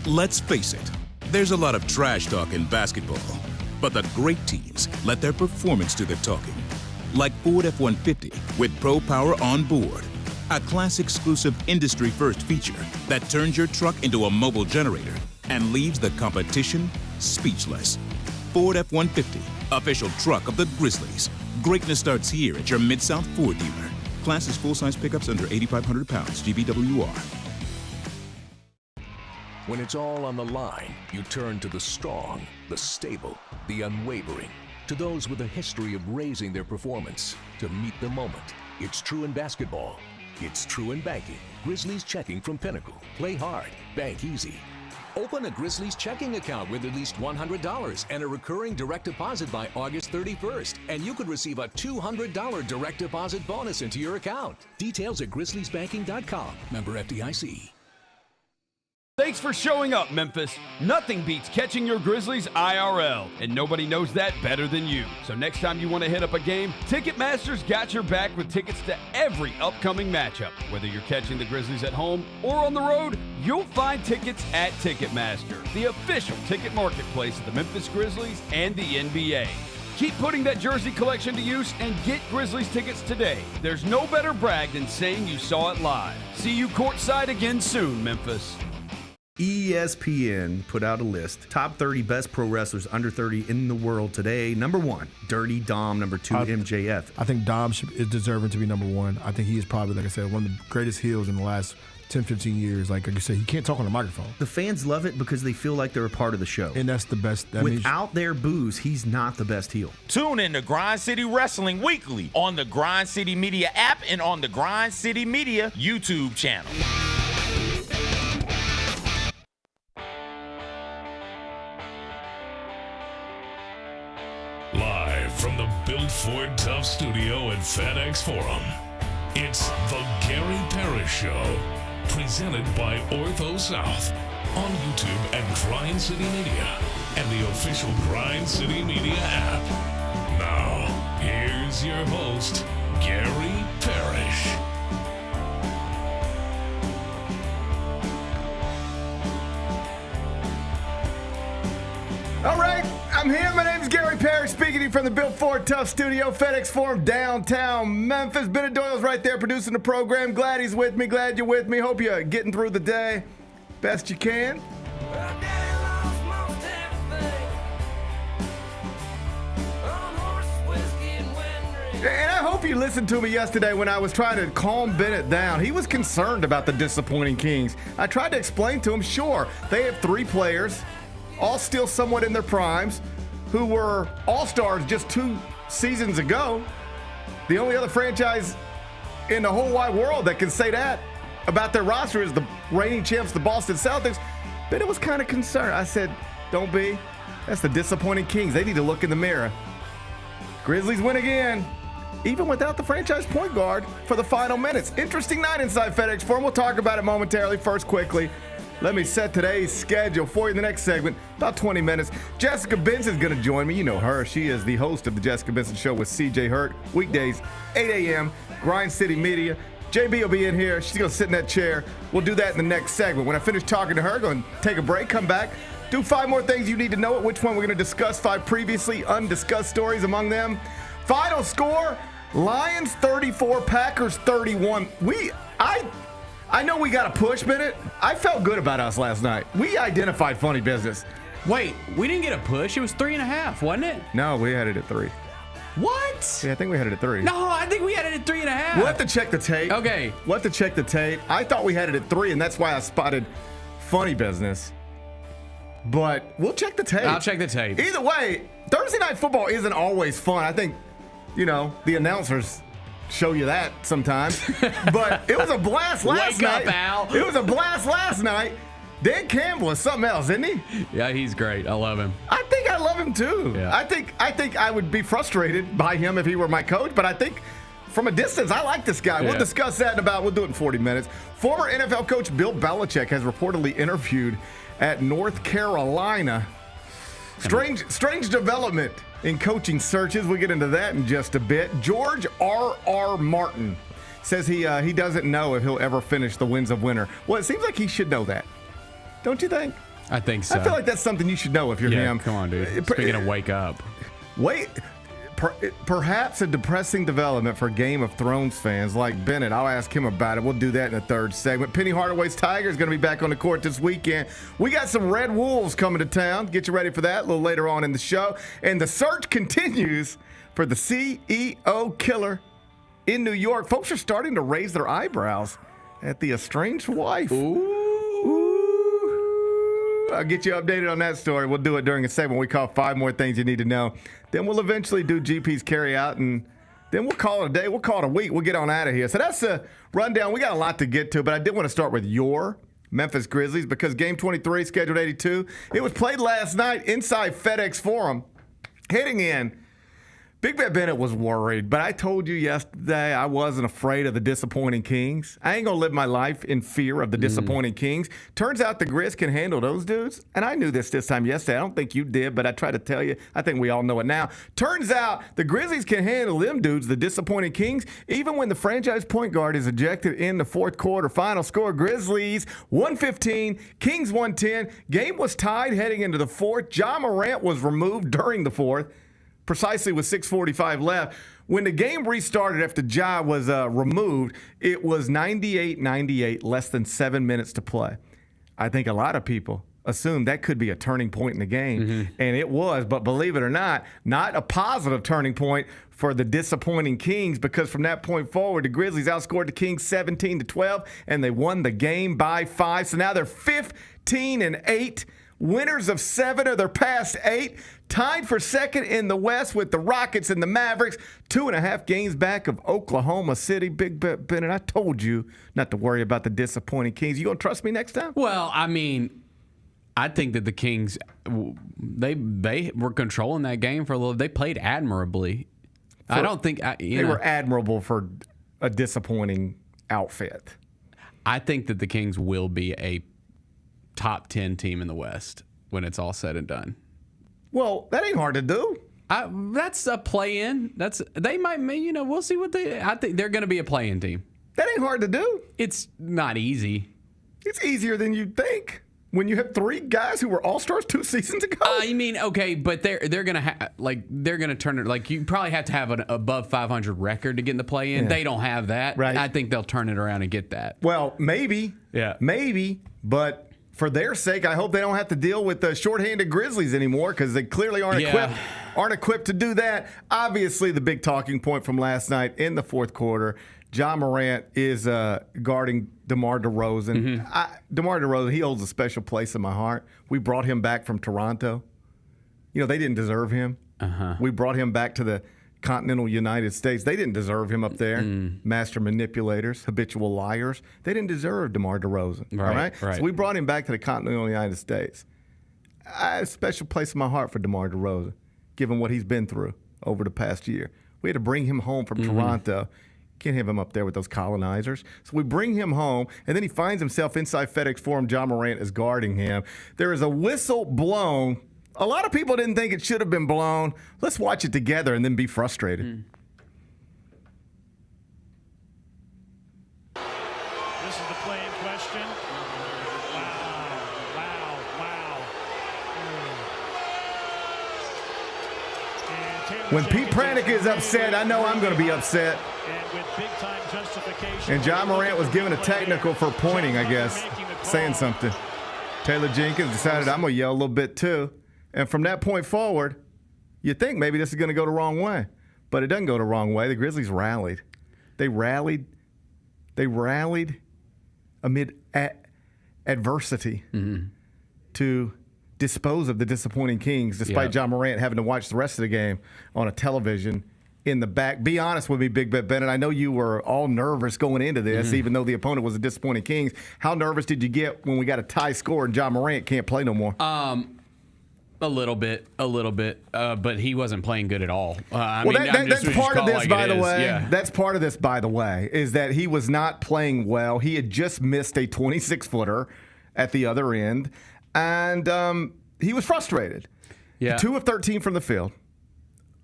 Let's face it, there's a lot of trash talk in basketball, but the great teams let their performance do the talking. Like Ford F-150 with Pro Power on board, a class-exclusive industry-first feature that turns your truck into a mobile generator and leaves the competition speechless. Ford F-150, official truck of the Grizzlies. Greatness starts here at your Mid-South Ford dealer. Class is full-size pickups under 8,500 pounds, GVWR. When it's all on the line, you turn to the strong, the stable, the unwavering. To those with a history of raising their performance, to meet the moment. It's true in basketball. It's true in banking. Grizzlies checking from Pinnacle. Play hard. Bank easy. Open a Grizzlies checking account with at least $100 and a recurring direct deposit by August 31st. And you could receive a $200 direct deposit bonus into your account. Details at grizzliesbanking.com. Member FDIC. Thanks for showing up, Memphis. Nothing beats catching your Grizzlies IRL, and nobody knows that better than you. So next time you want to hit up a game, Ticketmaster's got your back with tickets to every upcoming matchup. Whether you're catching the Grizzlies at home or on the road, you'll find tickets at Ticketmaster, the official ticket marketplace of the Memphis Grizzlies and the NBA. Keep putting that jersey collection to use and get Grizzlies tickets today. There's no better brag than saying you saw it live. See you courtside again soon, Memphis. ESPN put out a list. Top 30 best pro wrestlers under 30 in the world today. Number 1, Dirty Dom. Number 2, MJF. I think Dom is deserving to be number 1. I think he is probably, like I said, one of the greatest heels in the last 10, 15 years. Like you said, he can't talk on the microphone. The fans love it because they feel like they're a part of the show. And that's the best. Without their booze, he's not the best heel. Tune in to Grind City Wrestling weekly on the Grind City Media app and on the Grind City Media YouTube channel. Live from the Built Ford Tough studio at FedEx Forum, it's the Gary Parrish Show, presented by Ortho South, on YouTube at Grind City Media and the official Grind City Media app. Now, here's your host, Gary Parrish. All right, I'm here. My name is Gary Parrish, speaking to you from the Built Ford Tough studio, FedEx Forum, downtown Memphis. Bennett Doyle's right there producing the program. Glad he's with me. Glad you're with me. Hope you're getting through the day best you can. And I hope you listened to me yesterday when I was trying to calm Bennett down. He was concerned about the disappointing Kings. I tried to explain to him, sure, they have 3 players, all still somewhat in their primes, who were all-stars just 2 seasons ago. The only other franchise in the whole wide world that can say that about their roster is the reigning champs, the Boston Celtics. But it was kind of concerned. I said, don't be. That's the disappointing Kings. They need to look in the mirror. Grizzlies win again, even without the franchise point guard for the final minutes. Interesting night inside FedEx Forum. We'll talk about it momentarily. First, quickly, let me set today's schedule for you in the next segment, about 20 minutes. Jessica Benson's going to join me. You know her. She is the host of the Jessica Benson Show with CJ Hurt, weekdays, 8 a.m., Grind City Media. JB will be in here. She's going to sit in that chair. We'll do that in the next segment. When I finish talking to her, going to take a break, come back, do 5 more things you need to know. At which one we're going to discuss 5 previously undiscussed stories among them. Final score, Lions 34, Packers 31. I know we got a push, Bennett. I felt good about us last night. We identified funny business. Wait, we didn't get a push. It was 3.5, wasn't it? No, we had it at 3. What? Yeah, I think we had it at 3. No, I think we had it at 3.5. We'll have to check the tape. Okay. We'll have to check the tape. I thought we had it at 3, and that's why I spotted funny business. But we'll check the tape. I'll check the tape. Either way, Thursday Night Football isn't always fun. I think, the announcers show you that sometimes. But it was a blast last night. Wake up, Al. It was a blast last night. Dan Campbell is something else, isn't he? Yeah, he's great. I love him. I think I love him too. Yeah. I think I would be frustrated by him if he were my coach, but I think from a distance, I like this guy. We'll discuss that we'll do it in 40 minutes. Former NFL coach Bill Belichick has reportedly interviewed at North Carolina. Strange development in coaching searches. We'll get into that in just a bit. George R.R. Martin says he doesn't know if he'll ever finish the Winds of Winter. Well, it seems like he should know that. Don't you think? I think so. I feel like that's something you should know if you're him. Come on, dude. Speaking of wake up. Perhaps a depressing development for Game of Thrones fans like Bennett. I'll ask him about it. We'll do that in the third segment. Penny Hardaway's Tigers going to be back on the court this weekend. We got some Red Wolves coming to town. Get you ready for that a little later on in the show. And the search continues for the CEO killer in New York. Folks are starting to raise their eyebrows at the estranged wife. Ooh. I'll get you updated on that story. We'll do it during a segment we call 5 More Things You Need to Know. Then we'll eventually do GP's carry out, and then we'll call it a day. We'll call it a week. We'll get on out of here. So that's a rundown. We got a lot to get to, but I did want to start with your Memphis Grizzlies because Game 23, scheduled 82, it was played last night inside FedEx Forum. Heading in, Big Bet Bennett was worried, but I told you yesterday I wasn't afraid of the disappointing Kings. I ain't going to live my life in fear of the disappointing Kings. Turns out the Grizz can handle those dudes, and I knew this time yesterday. I don't think you did, but I tried to tell you. I think we all know it now. Turns out the Grizzlies can handle them dudes, the disappointing Kings, even when the franchise point guard is ejected in the fourth quarter. Final score, Grizzlies 115, Kings 110. Game was tied heading into the fourth. Ja Morant was removed during the fourth, precisely with 6:45 left. When the game restarted after Ja was removed, it was 98-98, less than 7 minutes to play. I think a lot of people assumed that could be a turning point in the game, and it was. But believe it or not a positive turning point for the disappointing Kings, because from that point forward, the Grizzlies outscored the Kings 17-12, and they won the game by 5. So now they're 15-8. Winners of 7 of their past 8, tied for second in the West with the Rockets and the Mavericks, 2.5 games back of Oklahoma City. Big Bet Bennett, I told you not to worry about the disappointing Kings. You gonna trust me next time? Well, I mean, I think that the Kings, they were controlling that game for a little. They played admirably. I don't think they were admirable for a disappointing outfit. I think that the Kings will be a top 10 team in the West when it's all said and done. Well, that ain't hard to do. That's a play-in. They might, we'll see what I think they're going to be a play-in team. That ain't hard to do. It's not easy. It's easier than you'd think when you have 3 guys who were all-stars 2 seasons ago. You mean, okay, but they're going to they're going to turn it, like, you probably have to have an above 500 record to get in the play-in. Yeah. They don't have that. Right. I think they'll turn it around and get that. Well, maybe. Yeah. Maybe, but for their sake, I hope they don't have to deal with the shorthanded Grizzlies anymore, because they clearly aren't equipped to do that. Obviously, the big talking point from last night in the fourth quarter, Ja Morant is guarding DeMar DeRozan. DeMar DeRozan, he holds a special place in my heart. We brought him back from Toronto. They didn't deserve him. We brought him back to the continental United States. They didn't deserve him up there. Master manipulators, habitual liars. They didn't deserve DeMar DeRozan. Right. So we brought him back to the continental United States. I have a special place in my heart for DeMar DeRozan, given what he's been through over the past year. We had to bring him home from Toronto. Can't have him up there with those colonizers. So we bring him home, and then he finds himself inside FedEx Forum. Ja Morant is guarding him. There is a whistle blown. A lot of people didn't think it should have been blown. Let's watch it together and then be frustrated. This is the play in question. Wow. When Pete Pranick is upset, I know I'm going to be upset. And Ja Morant was given a technical for pointing, I guess, saying something. Taylor Jenkins decided I'm going to yell a little bit too. And from that point forward, you think maybe this is going to go the wrong way. But it doesn't go the wrong way. The Grizzlies rallied. They rallied amid adversity to dispose of the disappointing Kings, despite Ja Morant having to watch the rest of the game on a television in the back. Be honest with me, Big Bet Bennett. I know you were all nervous going into this, even though the opponent was the disappointing Kings. How nervous did you get when we got a tie score and Ja Morant can't play no more? A little bit, but he wasn't playing good at all. That's part of this, by the way. Yeah. That's part of this, by the way, is that he was not playing well. He had just missed a 26-footer at the other end, and he was frustrated. Yeah. 2 of 13 from the field,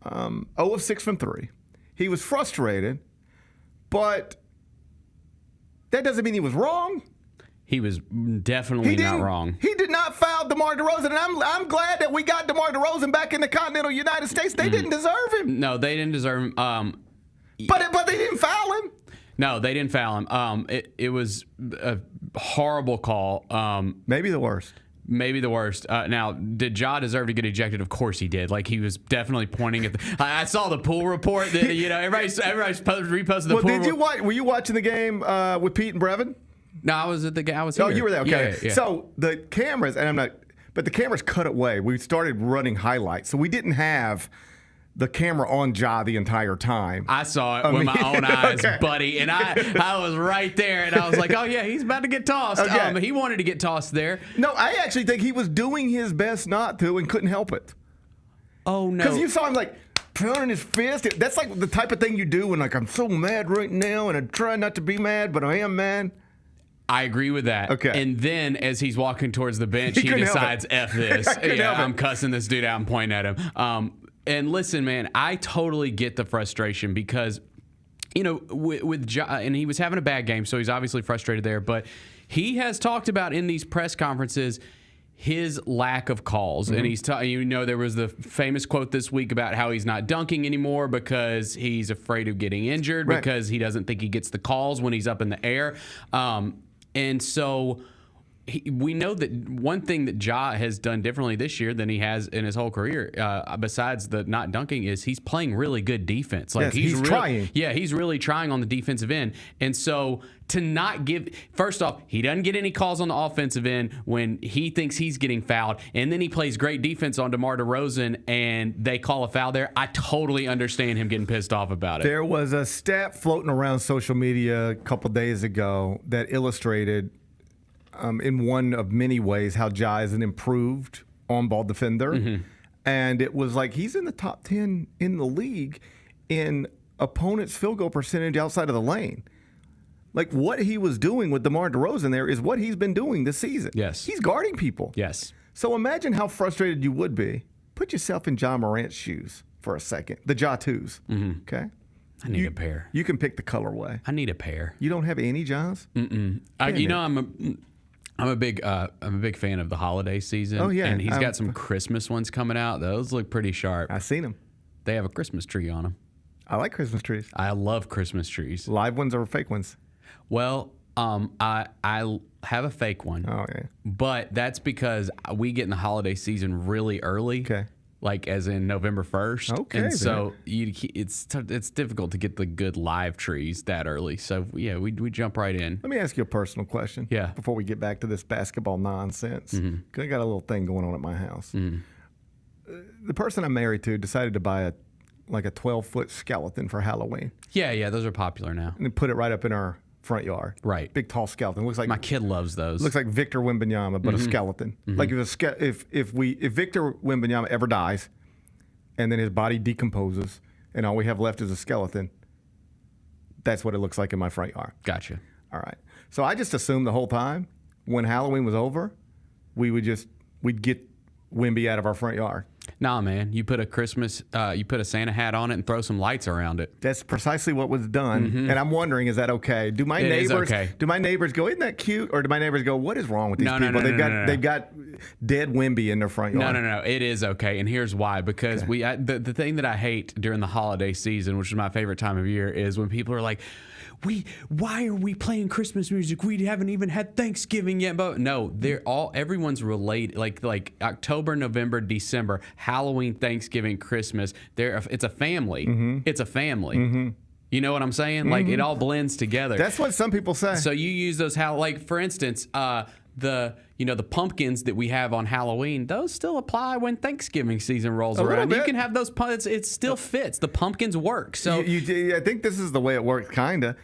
0 of 6 from 3. He was frustrated, but that doesn't mean he was wrong. He was definitely not wrong. He did not not fouled DeMar DeRozan, and I'm glad that we got DeMar DeRozan back in the continental United States. They didn't deserve him. No, they didn't deserve him. But they didn't foul him. No, they didn't foul him. It was a horrible call. Maybe the worst. Maybe the worst. Now, did Ja deserve to get ejected? Of course he did. Like, he was definitely pointing at the. I saw the pool report that everybody's reposted the pool. Did you watch? Were you watching the game with Pete and Brevin? No, I was at the game. I was here. Oh, you were there. Okay. Yeah. So the cameras, and I'm not, but the cameras cut away. We started running highlights, so we didn't have the camera on Ja the entire time. I saw it with my own eyes, buddy, and I was right there, and I was like, oh yeah, he's about to get tossed. Okay. He wanted to get tossed there. No, I actually think he was doing his best not to and couldn't help it. Oh no! Because you saw him like pounding his fist. That's like the type of thing you do when like I'm so mad right now, and I'm trying not to be mad, but I am mad. I agree with that. Okay. And then as he's walking towards the bench, he decides, F this. I'm cussing this dude out and pointing at him. And listen, man, I totally get the frustration because, with Ja, and he was having a bad game, so he's obviously frustrated there. But he has talked about in these press conferences his lack of calls. And he's there was the famous quote this week about how he's not dunking anymore because he's afraid of getting injured, because he doesn't think he gets the calls when he's up in the air. And so we know that one thing that Ja has done differently this year than he has in his whole career, besides the not dunking, is he's playing really good defense. Like he's trying. Yeah, he's really trying on the defensive end. And so to not give, first off, he doesn't get any calls on the offensive end when he thinks he's getting fouled, and then he plays great defense on DeMar DeRozan, and they call a foul there. I totally understand him getting pissed off about it. There was a stat floating around social media a couple days ago that illustrated in one of many ways how Ja is an improved on-ball defender. And it was like he's in the top 10 in the league in opponents' field goal percentage outside of the lane. Like what he was doing with DeMar DeRozan there is what he's been doing this season. Yes. He's guarding people. Yes. So imagine how frustrated you would be. Put yourself in Ja Morant's shoes for a second. The Ja 2s. Okay? I need a pair. You can pick the colorway. I need a pair. You don't have any Ja's? I'm a big fan of the holiday season. Oh, yeah. And he's got some Christmas ones coming out. Those look pretty sharp. I've seen them. They have a Christmas tree on them. I like Christmas trees. I love Christmas trees. Live ones or fake ones? Well, I have a fake one. Oh, yeah. But that's because we get in the holiday season really early. Okay. Like as in November 1st. Okay. And so it's difficult to get the good live trees that early. So, yeah, we jump right in. Let me ask you a personal question. Yeah. Before we get back to this basketball nonsense. 'Cause I got a little thing going on at my house. The person I'm married to decided to buy a 12-foot skeleton for Halloween. Yeah, those are popular now. And put it right up in our front yard. Right. Big, tall skeleton. Looks like My kid loves those. Looks like Victor Wembanyama, but a skeleton. Like if Victor Wembanyama ever dies, and then his body decomposes, and all we have left is a skeleton, that's what it looks like in my front yard. Gotcha. All right. So I just assumed the whole time when Halloween was over, we'd get Wemby out of our front yard. Nah, man. You put a Santa hat on it and throw some lights around it. That's precisely what was done. And I'm wondering, is that okay? Do my neighbors go, isn't that cute? Or do my neighbors go, what is wrong with these people? They've got dead Wemby in their front yard. No. It is okay. And here's why. Because the thing that I hate during the holiday season, which is my favorite time of year, is when people are like, why are we playing Christmas music? We haven't even had Thanksgiving yet. But no, everyone's related. Like October, November, December, Halloween, Thanksgiving, Christmas. It's a family. It's a family. You know what I'm saying? Like it all blends together. That's what some people say. So you use those for instance, the pumpkins that we have on Halloween, those still apply when Thanksgiving season rolls around. You can have those it still fits. The pumpkins work. So I think this is the way it works, kinda.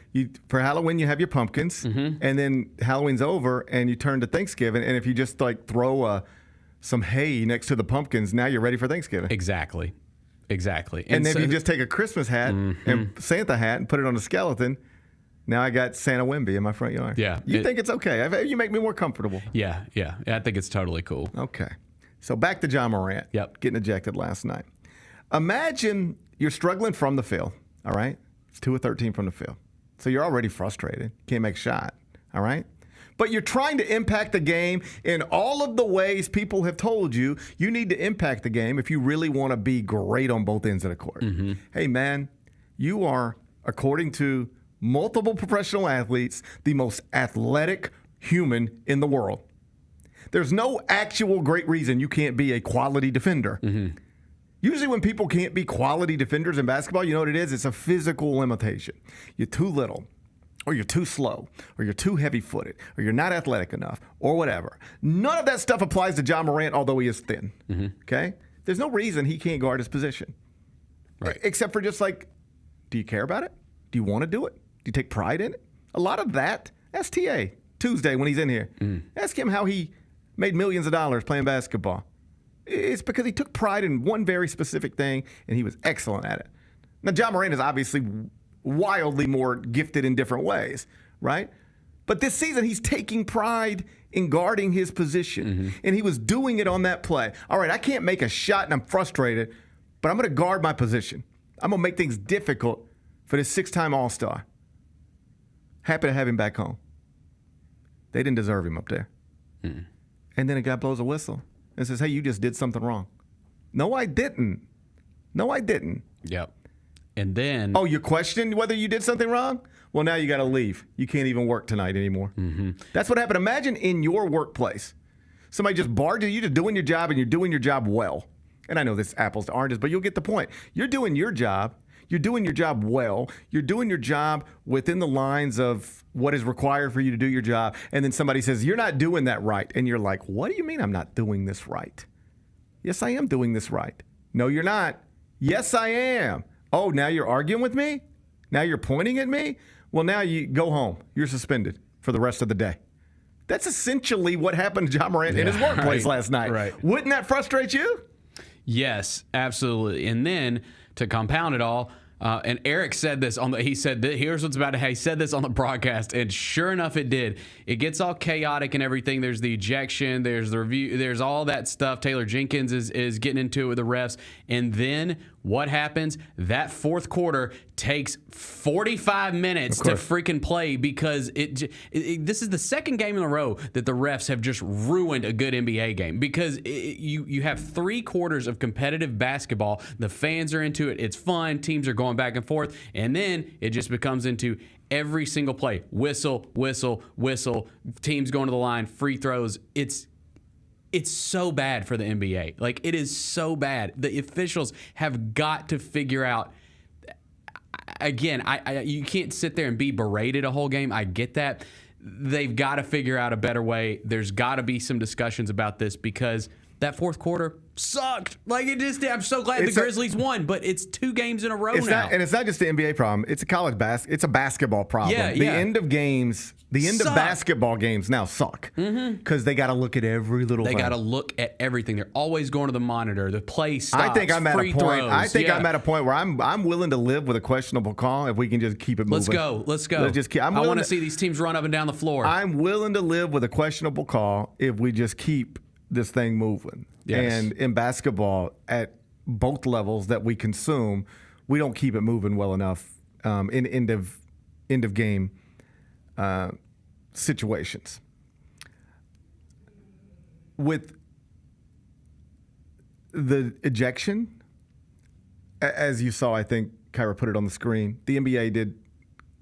For Halloween you have your pumpkins, and then Halloween's over and you turn to Thanksgiving, and if you just throw some hay next to the pumpkins, now you're ready for Thanksgiving. Exactly. And if you just take a Christmas hat and Santa hat and put it on a skeleton, now I got Santa Wemby in my front yard. Yeah. You think it's okay. You make me more comfortable. Yeah. I think it's totally cool. Okay. So back to Ja Morant. Yep. Getting ejected last night. Imagine you're struggling from the field, all right? It's 2 of 13 from the field. So you're already frustrated. Can't make a shot, all right? but you're trying to impact the game in all of the ways people have told you you need to impact the game if you really want to be great on both ends of the court. Hey, man, you are, according to multiple professional athletes, the most athletic human in the world. There's no actual great reason you can't be a quality defender. Usually when people can't be quality defenders in basketball, you know what it is? It's a physical limitation. You're too little, or you're too slow, or you're too heavy-footed, or you're not athletic enough, or whatever. None of that stuff applies to John Morant, although he is thin. Okay? There's no reason he can't guard his position. Right. Except for just like, do you care about it? Do you want to do it? Do you take pride in it? A lot of that, ask TA Tuesday when he's in here. Ask him how he made millions of dollars playing basketball. It's because he took pride in one very specific thing, and he was excellent at it. Now, John Morant is obviously wildly more gifted in different ways, right? But this season, he's taking pride in guarding his position, and he was doing it on that play. All right, I can't make a shot, and I'm frustrated, but I'm going to guard my position. I'm going to make things difficult for this 6-time All-Star. Happy to have him back home. They didn't deserve him up there. And then a guy blows a whistle and says, hey, you just did something wrong. No, I didn't. No, I didn't. Yep. And then... Oh, you questioned whether you did something wrong? Well, now you got to leave. You can't even work tonight anymore. That's what happened. Imagine in your workplace, somebody just barges you, just doing your job, and you're doing your job well. And I know this apples to oranges, but you'll get the point. You're doing your job. You're doing your job well. You're doing your job within the lines of what is required for you to do your job. And then somebody says, you're not doing that right. And you're like, what do you mean I'm not doing this right? Yes, I am doing this right. No, you're not. Yes, I am. Oh, now you're arguing with me? Now you're pointing at me? Well, now you go home. You're suspended for the rest of the day. That's essentially what happened to John Morant in his workplace last night. Right. Wouldn't that frustrate you? Yes, absolutely. And then to compound it all, and Eric said this he said that here's what's about to happen. He said this on the broadcast, and sure enough, it did. It gets all chaotic and everything. There's the ejection, there's the review, there's all that stuff. Taylor Jenkins is getting into it with the refs, and then what happens? That fourth quarter takes 45 minutes to freaking play because this is the second game in a row that the refs have just ruined a good NBA game because you have 3 quarters of competitive basketball. The fans are into it. It's fun. Teams are going back and forth. And then it just becomes into every single play. Whistle, whistle, whistle. Teams going to the line. Free throws. It's so bad for the NBA. Like, it is so bad. The officials have got to figure out. Again, you can't sit there and be berated a whole game. I get that. They've got to figure out a better way. There's got to be some discussions about this because that fourth quarter sucked. Like, it just, I'm so glad the Grizzlies won, but it's 2 games in a row now. And it's not just the NBA problem. It's a college it's a basketball problem. The end of games, of basketball games now suck because they got to look at every little thing. They got to look at everything. They're always going to the monitor. The play stops. I think I'm at a point. Throws. I'm at a point where I'm willing to live with a questionable call if we can just keep it moving. Let's go. I want to see these teams run up and down the floor. I'm willing to live with a questionable call if we just keep this thing moving. Yes. And in basketball, at both levels that we consume, we don't keep it moving well enough in end of game situations. With the ejection, as you saw, I think Kyra put it on the screen. The NBA did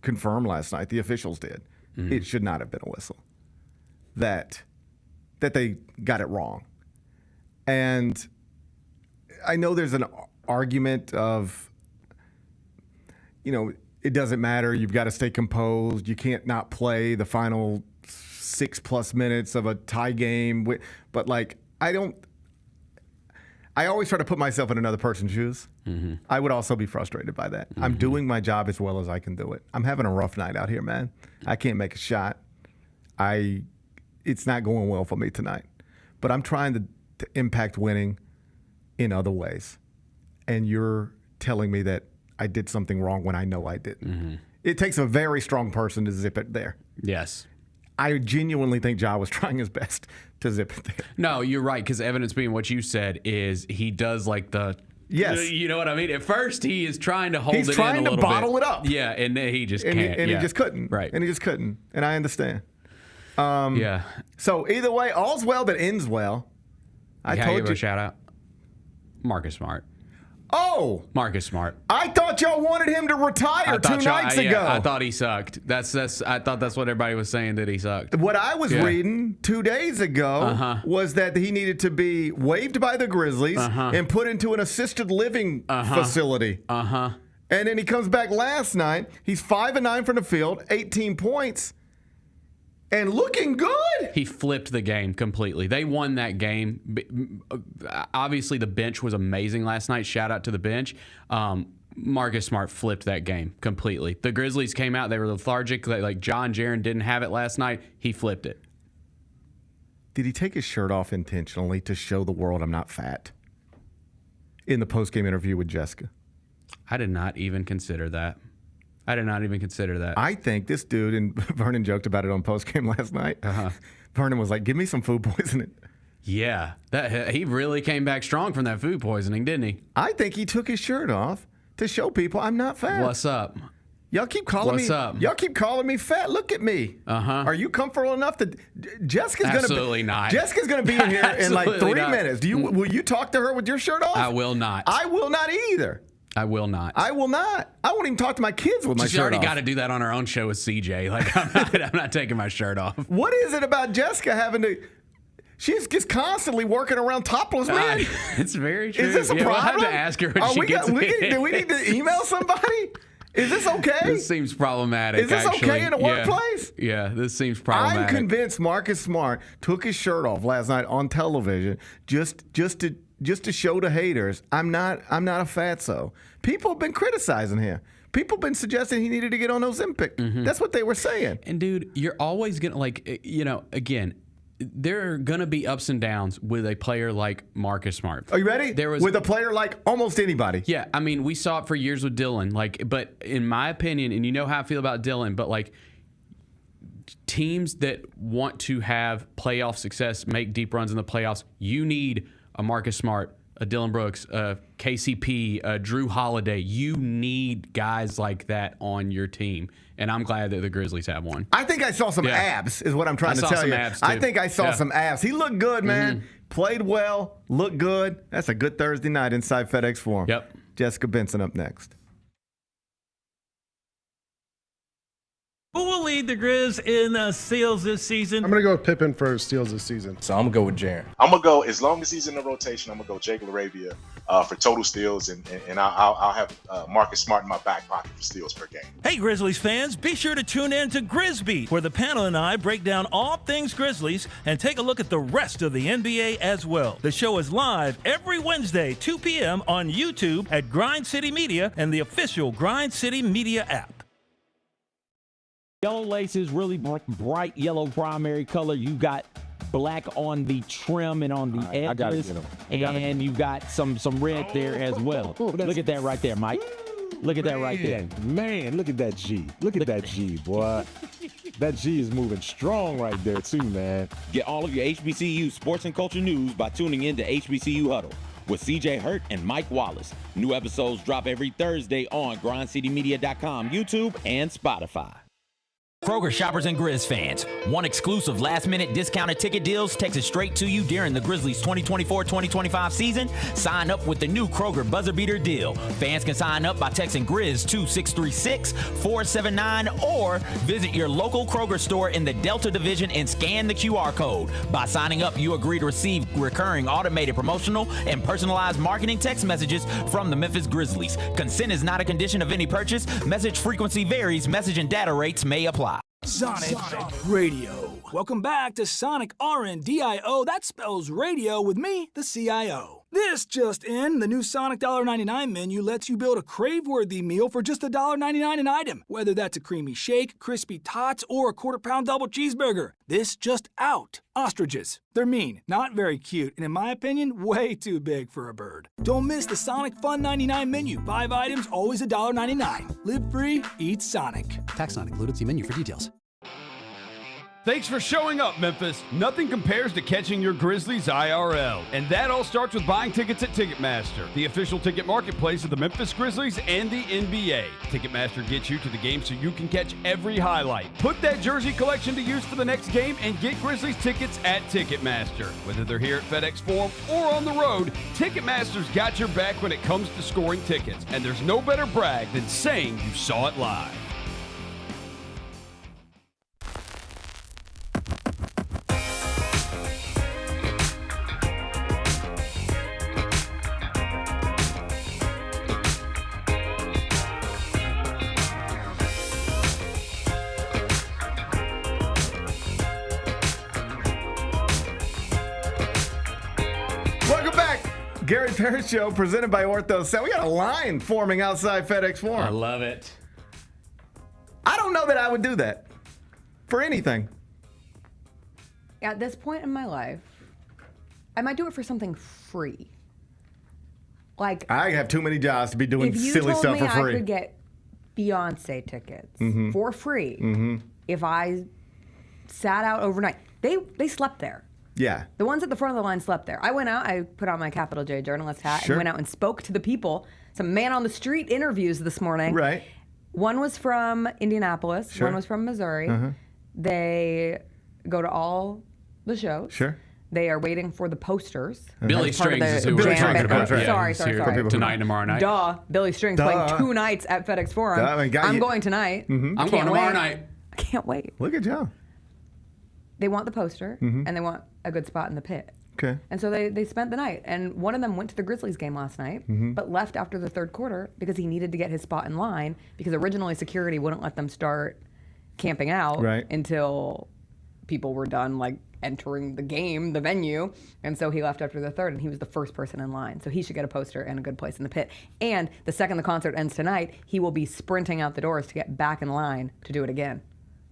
confirm last night. The officials did. It should not have been a whistle. That they got it wrong. And I know there's an argument of, it doesn't matter. You've got to stay composed. You can't not play the final 6+ minutes of a tie game. But, I always try to put myself in another person's shoes. I would also be frustrated by that. I'm doing my job as well as I can do it. I'm having a rough night out here, man. I can't make a shot. It's not going well for me tonight. But I'm trying to impact winning in other ways. And you're telling me that I did something wrong when I know I didn't. It takes a very strong person to zip it there. Yes. I genuinely think Ja was trying his best to zip it there. No, you're right, because evidence being what you said is he does Yes. You know what I mean? At first, he is trying to hold it in a little bit. He's trying to bottle it up. Yeah, and then he just can't. And he just couldn't. Right. And he just couldn't. And I understand. Yeah. So either way, all's well that ends well. I Can I told give you. a shout out? Marcus Smart. Oh, Marcus Smart. I thought y'all wanted him to retire 2 nights ago. I thought he sucked. I thought that's what everybody was saying, that he sucked. What I was reading 2 days ago was that he needed to be waived by the Grizzlies and put into an assisted living facility. And then he comes back last night. He's 5 of 9 from the field, 18 points, and looking good. He flipped the game completely. They won that game. Obviously, the bench was amazing last night. Shout out to the bench. Marcus Smart flipped that game completely. The Grizzlies came out. They were lethargic. Like John Jaren didn't have it last night. He flipped it. Did he take his shirt off intentionally to show the world I'm not fat? In the postgame interview with Jessica. I did not even consider that. I think this dude, and Vernon joked about it on postgame last night. Vernon was like, give me some food poisoning. Yeah, he really came back strong from that food poisoning, didn't he? I think he took his shirt off to show people I'm not fat. What's up? Y'all keep calling What's up? Y'all keep calling me fat. Look at me. Are you comfortable enough to? Jessica's Absolutely not. Jessica's gonna be in here in like 3 not. minutes. Will you talk to her with your shirt off? I will not. I will not either. I will not. I will not. I won't even talk to my kids with my She's shirt already off. got to do that on her own show with CJ. Like I'm not taking my shirt off. What is it about Jessica having to? She's just constantly working around topless men. It's very true. Is this a problem? We'll have to ask her when she gets do we need to email somebody? Is this okay? This seems problematic. Is this actually. okay in a workplace? Yeah, this seems problematic. I'm convinced Marcus Smart took his shirt off last night on television just to show the haters I'm not a fatso. People have been criticizing him. People have been suggesting he needed to get on Ozempic. That's what they were saying. And dude, you're always gonna again. There are going to be ups and downs with a player like Marcus Smart. Are you ready? With a player like almost anybody. Yeah, I mean, we saw it for years with Dylan. But in my opinion, and you know how I feel about Dylan, but like teams that want to have playoff success, make deep runs in the playoffs, you need a Marcus Smart, a Dylan Brooks, a KCP, a Drew Holiday. You need guys like that on your team. And I'm glad that the Grizzlies have one. I think I saw some abs, is what I'm trying to tell you. I think I saw some abs. He looked good, man. Played well, looked good. That's a good Thursday night inside FedEx Forum. Yep. Jessica Benson up next. Who will lead the Grizz in steals this season? I'm going to go with Pippen for steals this season. So I'm going to go with Jaren. I'm going to go, as long as he's in the rotation, I'm going to go Jake LaRavia for total steals, and I'll have Marcus Smart in my back pocket for steals per game. Hey, Grizzlies fans, be sure to tune in to Grizz Beat, where the panel and I break down all things Grizzlies and take a look at the rest of the NBA as well. The show is live every Wednesday, 2 p.m. on YouTube at Grind City Media and the official Grind City Media app. Yellow laces, really bright yellow primary color. You got black on the trim and on the edges. I gotta get 'em. And you got some red there as well. Look at that right there, Mike. Look at that right there. Man, look at that G. Look at that G, boy. That G is moving strong right there, too, man. Get all of your HBCU sports and culture news by tuning in to HBCU Huddle with CJ Hurt and Mike Wallace. New episodes drop every Thursday on grindcitymedia.com, YouTube, and Spotify. Kroger shoppers and Grizz fans, want exclusive last-minute discounted ticket deals texted straight to you during the Grizzlies 2024-2025 season? Sign up with the new Kroger Buzzer Beater deal. Fans can sign up by texting Grizz to 636-479 or visit your local Kroger store in the Delta Division and scan the QR code. By signing up, you agree to receive recurring automated promotional and personalized marketing text messages from the Memphis Grizzlies. Consent is not a condition of any purchase. Message frequency varies. Message and data rates may apply. Sonic Radio. Welcome back to Sonic RNDIO. That spells radio with me, the CIO. This just in, the new Sonic $1.99 menu lets you build a crave-worthy meal for just $1.99 an item. Whether that's a creamy shake, crispy tots, or a quarter-pound double cheeseburger. This just out. Ostriches. They're mean, not very cute, and in my opinion, way too big for a bird. Don't miss the Sonic Fun 99 menu. 5 items, always $1.99. Live free, eat Sonic. Tax not included. See menu for details. Thanks for showing up, Memphis. Nothing compares to catching your Grizzlies IRL. And that all starts with buying tickets at Ticketmaster, the official ticket marketplace of the Memphis Grizzlies and the NBA. Ticketmaster gets you to the game so you can catch every highlight. Put that jersey collection to use for the next game and get Grizzlies tickets at Ticketmaster. Whether they're here at FedEx Forum or on the road, Ticketmaster's got your back when it comes to scoring tickets. And there's no better brag than saying you saw it live. Gary Parrish Show, presented by Ortho Sound. We got a line forming outside FedEx Forum. I love it. I don't know that I would do that for anything. At this point in my life, I might do it for something free. Like, I have too many jobs to be doing silly stuff for free. If you told me I could get Beyonce tickets for free if I sat out overnight. They slept there. Yeah. The ones at the front of the line slept there. I went out, I put on my Capital J journalist hat and went out and spoke to the people. Some man on the street interviews this morning. Right. One was from Indianapolis. One was from Missouri. They go to all the shows. They are waiting for the posters. Billy Strings is who we're talking about. Sorry. Tonight and tomorrow night. Billy Strings playing 2 nights at FedEx Forum. I'm going tonight. I'm going tomorrow night. I can't wait. Look at Joe. They want the poster, and they want a good spot in the pit. Okay. And so they spent the night. And one of them went to the Grizzlies game last night, but left after the third quarter because he needed to get his spot in line, because originally security wouldn't let them start camping out until people were done, like, entering the game, the venue. And so he left after the third, and he was the first person in line. So he should get a poster and a good place in the pit. And the second the concert ends tonight, he will be sprinting out the doors to get back in line to do it again.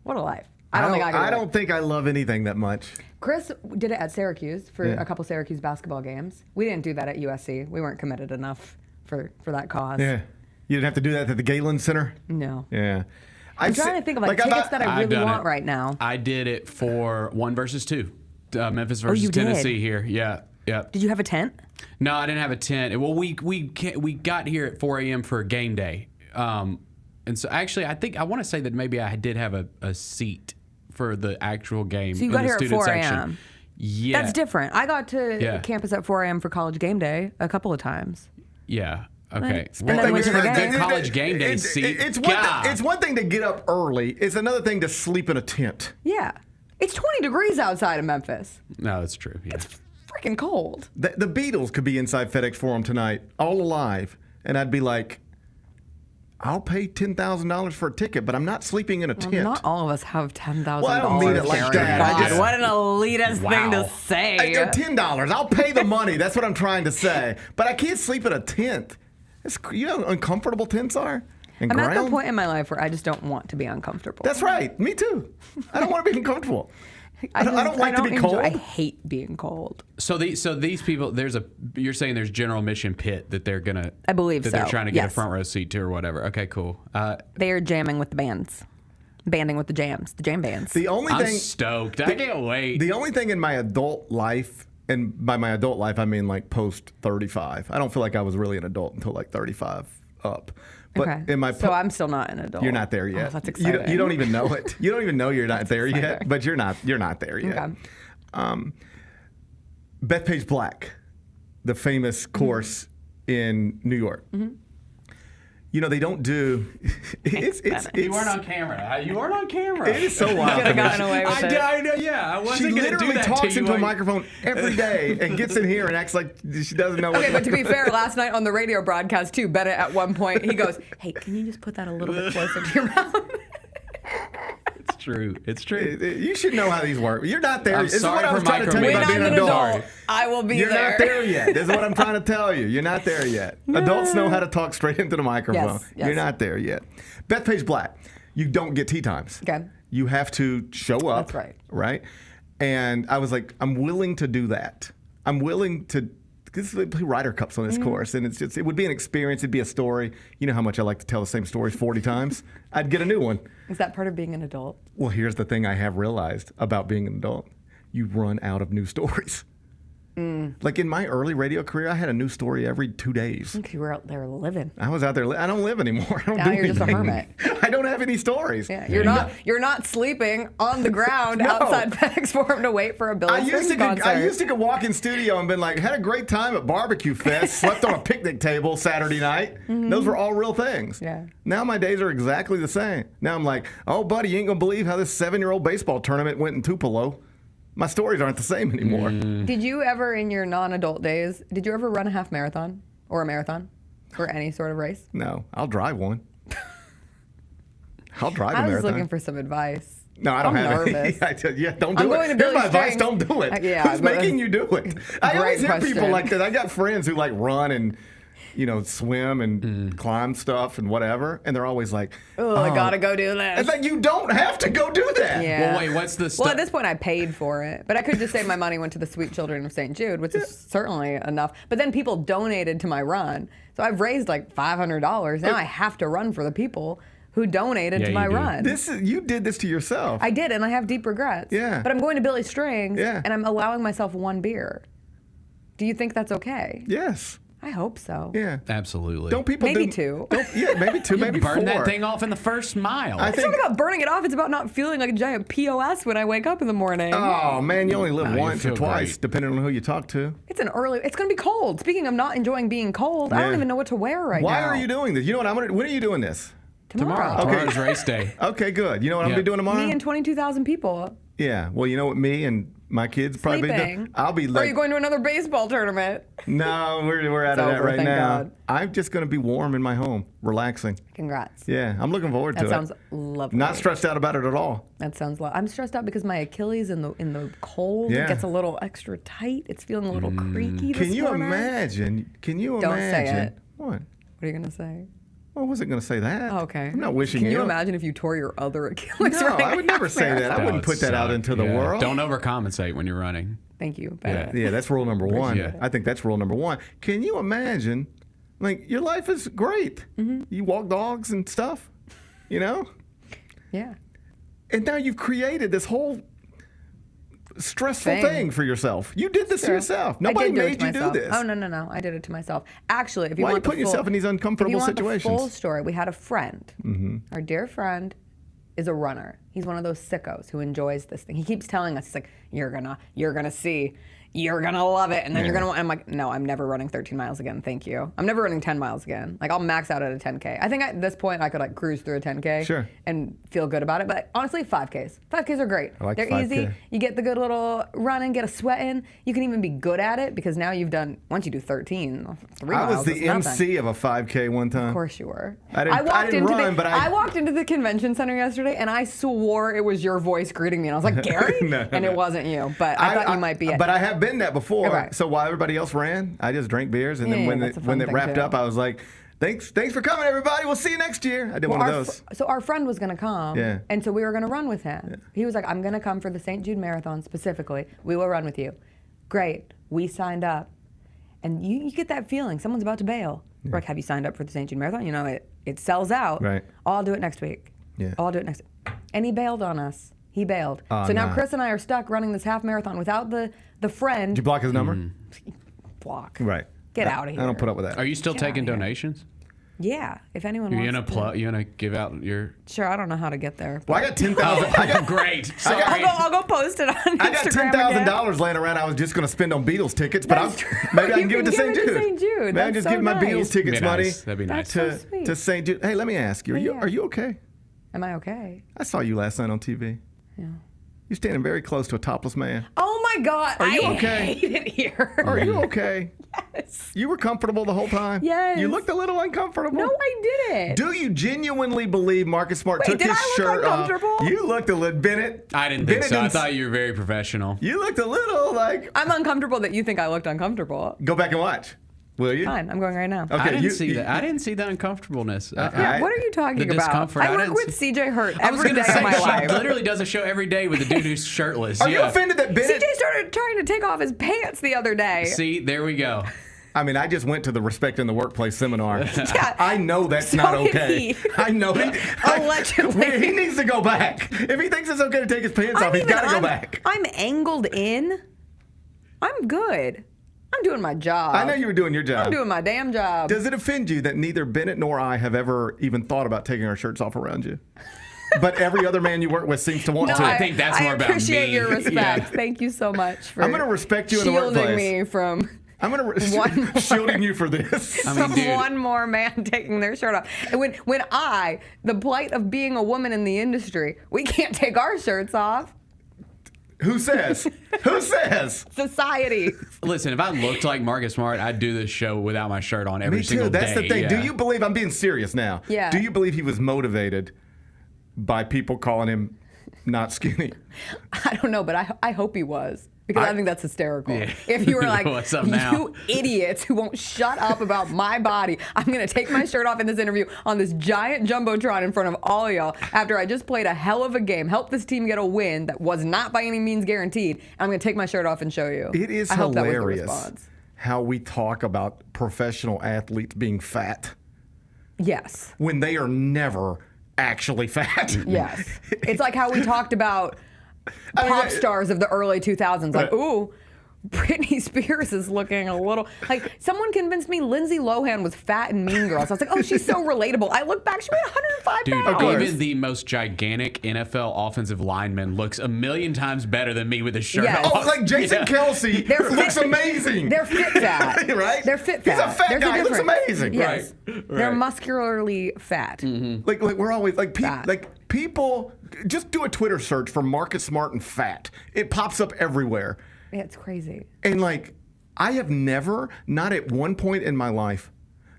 What a life. I don't think I love anything that much. Chris did it at Syracuse for a couple Syracuse basketball games. We didn't do that at USC. We weren't committed enough for that cause. Yeah. You didn't have to do that at the Galen Center? No. Yeah. I'm trying to think of tickets that I really want right now. I did it for 1 versus 2. Memphis versus Tennessee here. Yeah. Did you have a tent? No, I didn't have a tent. Well, we got here at 4 a.m. for game day. And so actually, I want to say that maybe I did have a seat for the actual game. So you got here at 4 a.m. Yeah. That's different. I got to campus at 4 a.m. for college game day a couple of times. Yeah. Okay. And then went to the game. College game day seat. It's one thing to get up early. It's another thing to sleep in a tent. Yeah. It's 20 degrees outside of Memphis. No, that's true. Yeah. It's freaking cold. The Beatles could be inside FedEx Forum tonight, all alive, and I'd be like, I'll pay $10,000 for a ticket, but I'm not sleeping in a tent. Not all of us have $10,000. Well, I don't mean it like that. What an elitist thing to say. $10. I'll pay the money. That's what I'm trying to say. But I can't sleep in a tent. You know how uncomfortable tents are? I'm at the point in my life where I just don't want to be uncomfortable. That's right. Me too. I don't want to be uncomfortable. I don't like to be cold. I hate being cold. So these people, you're saying there's General Mission Pit that they're gonna. I believe that they're trying to get a front row seat to or whatever. Okay, cool. They are jamming with the bands, banding with the jam bands. I'm stoked. I can't wait. The only thing in my adult life, and by my adult life I mean like post 35. I don't feel like I was really an adult until like 35 up. But so I'm still not an adult. You're not there yet. Oh, that's exciting. You don't even know it. You don't even know you're not there yet. But you're not there yet. Okay. Bethpage Black, the famous course in New York. You know, they don't do. You weren't on camera. You weren't on camera. It is so wild. You could have gotten away with it. I know. Yeah, I wasn't going to do that. She literally talks into a microphone every day and gets in here and acts like she doesn't know. Okay, but to be fair, last night on the radio broadcast too, Bennett at one point he goes, "Hey, can you just put that a little bit closer to your mouth?" It's true. You should know how these work. You're not there. This is what I was trying to tell you about being an adult. I will be there. You're not there yet. This is what I'm trying to tell you. You're not there yet. Adults know how to talk straight into the microphone. Yes. You're not there yet. Bethpage Black, you don't get tea times. Okay. You have to show up. That's right. Right? And I was like, I'm willing to do that. I'm willing to Because we play Ryder Cups on this course, and it would be an experience. It'd be a story. You know how much I like to tell the same stories 40 times. I'd get a new one. Is that part of being an adult? Well, here's the thing I have realized about being an adult. You run out of new stories. Like in my early radio career, I had a new story every 2 days. I think you were out there living. I was out there. I don't live anymore. I don't Now do you're anything. just a hermit. I don't have any stories. Yeah, you're not sleeping on the ground outside FedEx Forum to wait for a Billy Strings concert. I used to go walk in studio and been like, had a great time at Barbecue Fest, slept on a picnic table Saturday night. Those were all real things. Yeah. Now my days are exactly the same. Now I'm like, oh, buddy, you ain't going to believe how this 7-year-old baseball tournament went in Tupelo. My stories aren't the same anymore. Did you ever, in your non-adult days, did you ever run a half marathon or a marathon or any sort of race? No, I'll drive one. I'll drive a marathon. I was looking for some advice. No, I don't have nervous. any. Don't do I'm going it. to Here's my Billy advice, Strings. don't do it. Who's but- making you do it? I always hear people question. like that. I got friends who like run and swim and climb stuff and whatever, and they're always like, Oh, I gotta go do this. It's like, you don't have to go do that. Yeah. Well, wait, what's the Well, at this point, I paid for it, but I could just say my money went to the Sweet Children of St. Jude, which is certainly enough. But then people donated to my run, so I've raised like $500. Now I have to run for the people who donated to my run. You did this to yourself. I did, and I have deep regrets. Yeah. But I'm going to Billy Strings, Yeah. and I'm allowing myself one beer. Do you think that's okay? Yes. I hope so. Yeah. Absolutely. Don't people Maybe do, two. Maybe two, maybe burn 4. that thing off in the first mile. It's not about burning it off. It's about not feeling like a giant POS when I wake up in the morning. Oh, man, you only live No, you once or feel twice, great. depending on who you talk to. It's going to be cold. Speaking of not enjoying being cold, I don't Yeah. even know what to wear right now. Why are you doing this? You know what? When are you doing this? Tomorrow. Tomorrow's race day. Okay, good. You know what I'm going to be doing tomorrow? Me and 22,000 people. Yeah. Well, you know what? Me and my kids probably. Sleeping. I'll be Or are like. you going to another baseball tournament? No, we're out It's of that over, right thank now. God. I'm just going to be warm in my home, relaxing. Congrats. Yeah, I'm looking forward to That it. sounds lovely. Not stressed out about it at all. That sounds lovely. I'm stressed out because my Achilles in the cold Yeah. gets a little extra tight. It's feeling a little creaky this Can you morning. imagine? Can you Don't imagine? say it. What? What are you going to say? I wasn't going to say that. Oh, okay. I'm not wishing Can you ill. imagine if you tore your other Achilles? No, running I would never say that. I That wouldn't would put that out suck. into the Yeah. world. Don't overcompensate when you're running. Thank you. Yeah, that's rule number one. Yeah. I think that's rule number one. Can you imagine? Like, your life is great. You walk dogs and stuff, you know? Yeah. And now you've created this whole stressful Thing. thing for yourself. You did this to Sure. yourself. I Nobody did do it made to you do myself. this. Oh, no. I did it to myself. Actually, if you Why are you want the putting yourself in these uncomfortable if you want situations? the full story, we had a friend. Our dear friend is a runner. He's one of those sickos who enjoys this thing. He keeps telling us, he's like, you're gonna see. You're gonna love it, and then you're gonna. I'm like, no, I'm never running 13 miles again. Thank you. I'm never running 10 miles again. Like, I'll max out at a 10K. I think at this point I could like cruise through a 10K Sure. and feel good about it. But honestly, 5Ks. 5Ks are great. I like They're 5K. easy. You get the good little run in, get a sweat in. You can even be good at it because now you've done. Once you do 13, 3 I miles. was the is nothing. MC of a 5K one time. Of course you were. I didn't run, but I walked into the convention center yesterday and I swore it was your voice greeting me. And I was like, Gary? And it wasn't you. But I thought you might be it. But I have been that before. Okay. So while everybody else ran, I just drank beers. And then Yeah, when that's a it fun thing, wrapped too. up, I was like, thanks for coming, everybody. We'll see you next year. I did one of those. So our friend was going to come. Yeah. And so we were going to run with him. He was like, I'm going to come for the St. Jude Marathon specifically. We will run with you. Great. We signed up. And you get that feeling. Someone's about to bail. We're like, have you signed up for the St. Jude Marathon? You know, it sells out. Right. I'll do it next week. Yeah. I'll do it next week. And he bailed on us. He bailed. Oh, so now nah. Chris and I are stuck running this half marathon without the friend. Did you block his number? Block. Right. Get out of here. I don't put up with that. Are you still Get taking outta here. donations? Yeah. If anyone You wants gonna to. you gonna give out your? Sure, I don't know how to get there. Well, I got 10,000. I got Great. I'll go post it on Instagram. I got $10,000 laying around. I was just going to spend on Beatles tickets, but maybe I can give it to St. Jude. Maybe Maybe I just give my Beatles tickets Be money nice. That'd be nice. That's so sweet. to St. Jude. Hey, let me ask you: Yeah. Are you okay? Am I okay? I saw you last night on TV. Yeah. You're standing very close to a topless man. Oh my God! Are you I okay? hate it here. Are you okay? Yes. You were comfortable the whole time? Yes. You looked a little uncomfortable. No, I didn't. Do you genuinely believe Marcus Smart Wait, took did his I look shirt off? uncomfortable? You looked a little, Bennett. I didn't think Bennett so. I didn't- thought you were very professional. You looked a little like. I'm uncomfortable that you think I looked uncomfortable. Go back and watch. Will you? Fine, I'm going right now. Okay, I didn't see that. I didn't see the uncomfortableness. Yeah, what are you talking the about? discomfort. I work with CJ Hurt I was every gonna day say, of my she life. literally does a show every day with a dude who's shirtless. Are you offended that Bennett? CJ started trying to take off his pants the other day. See, there we go. I mean, I just went to the Respect in the Workplace seminar. Yeah. I know that's So not did okay. he. I know he Allegedly. he needs to go back. If he thinks it's okay to take his pants off, he's got to go back. I'm angled in. I'm good. I'm doing my job. I know you were doing your job. I'm doing my damn job. Does it offend you that neither Bennett nor I have ever even thought about taking our shirts off around you? But every other man you work with seems to want to. I think that's more about me. I appreciate your respect. Thank you so much for I'm going to respect you in the shielding workplace. me from I'm going to shielding you for this. from one more man taking their shirt off. And when the plight of being a woman in the industry, we can't take our shirts off. Who says? Who says? Society. Listen, if I looked like Marcus Smart, I'd do this show without my shirt on every single day. That's the thing. Yeah. Do you believe, I'm being serious now. Yeah. Do you believe he was motivated by people calling him not skinny? I don't know, but I hope he was. Because I think that's hysterical. Yeah. If you were like, What's up now? you idiots who won't shut up about my body, I'm going to take my shirt off in this interview on this giant Jumbotron in front of all of y'all after I just played a hell of a game, helped this team get a win that was not by any means guaranteed. And I'm going to take my shirt off and show you. It is I hope that was the hilarious response. how we talk about professional athletes being fat Yes. when they are never actually fat. Yes. It's like how we talked about pop stars of the early 2000s. Like, ooh, Britney Spears is looking a little like someone convinced me Lindsay Lohan was fat in Mean Girls. I was like, oh, she's so relatable. I look back, she weighed 105 pounds. Dude, even the most gigantic NFL offensive lineman looks a million times better than me with a shirt Yeah. off. Oh, like Jason Kelsey looks amazing. They're fit fat. Right? They're fit He's fat. a fat There's guy. He looks difference. amazing. Yes. Right. They're muscularly fat. Like we're always like people just do a Twitter search for Marcus Smart and fat. It pops up everywhere. Yeah, it's crazy. And like I have never, not at one point in my life,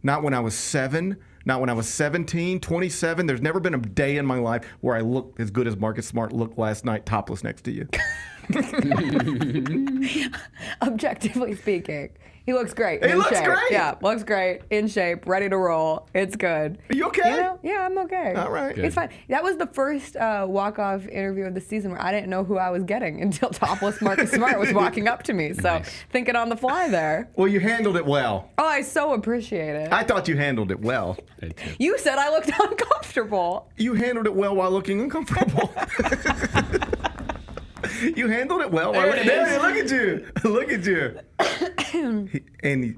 not when I was 7, not when I was 17, 27, there's never been a day in my life where I looked as good as Marcus Smart looked last night topless next to you. Objectively speaking, he looks great. He in looks shape. great. Yeah, looks great, in shape, ready to roll. It's good. Are you okay? You know? Yeah, I'm okay. All right. It's fine. That was the first walk-off interview of the season where I didn't know who I was getting until topless Marcus Smart was walking up to me. So thinking on the fly there. Well, you handled it well. Oh, I so appreciate it. I thought you handled it well. You said I looked uncomfortable. You handled it well while looking uncomfortable. You handled it well. Look at you. Look at you.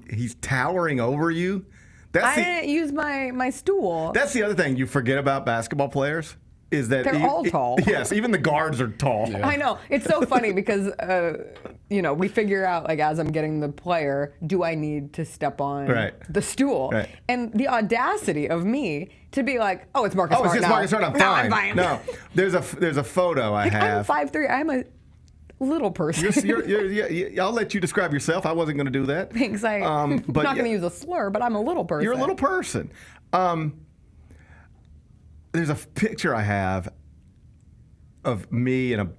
He's towering over you. I didn't use my stool. That's the other thing you forget about basketball players is that They're all tall. Yes, even the guards are tall. Yeah. I know. It's so funny because, we figure out, like, as I'm getting the player, do I need to step on the stool? Right. And the audacity of me to be like, oh, it's Marcus Smart. Oh, it's just Marcus Smart. I'm fine. I'm fine. No, there's a photo I have. I'm 5'3". I'm a little person. I'll let you describe yourself. I wasn't going to do that. Thanks. I'm not going to use a slur, but I'm a little person. You're a little person. There's a picture I have of me and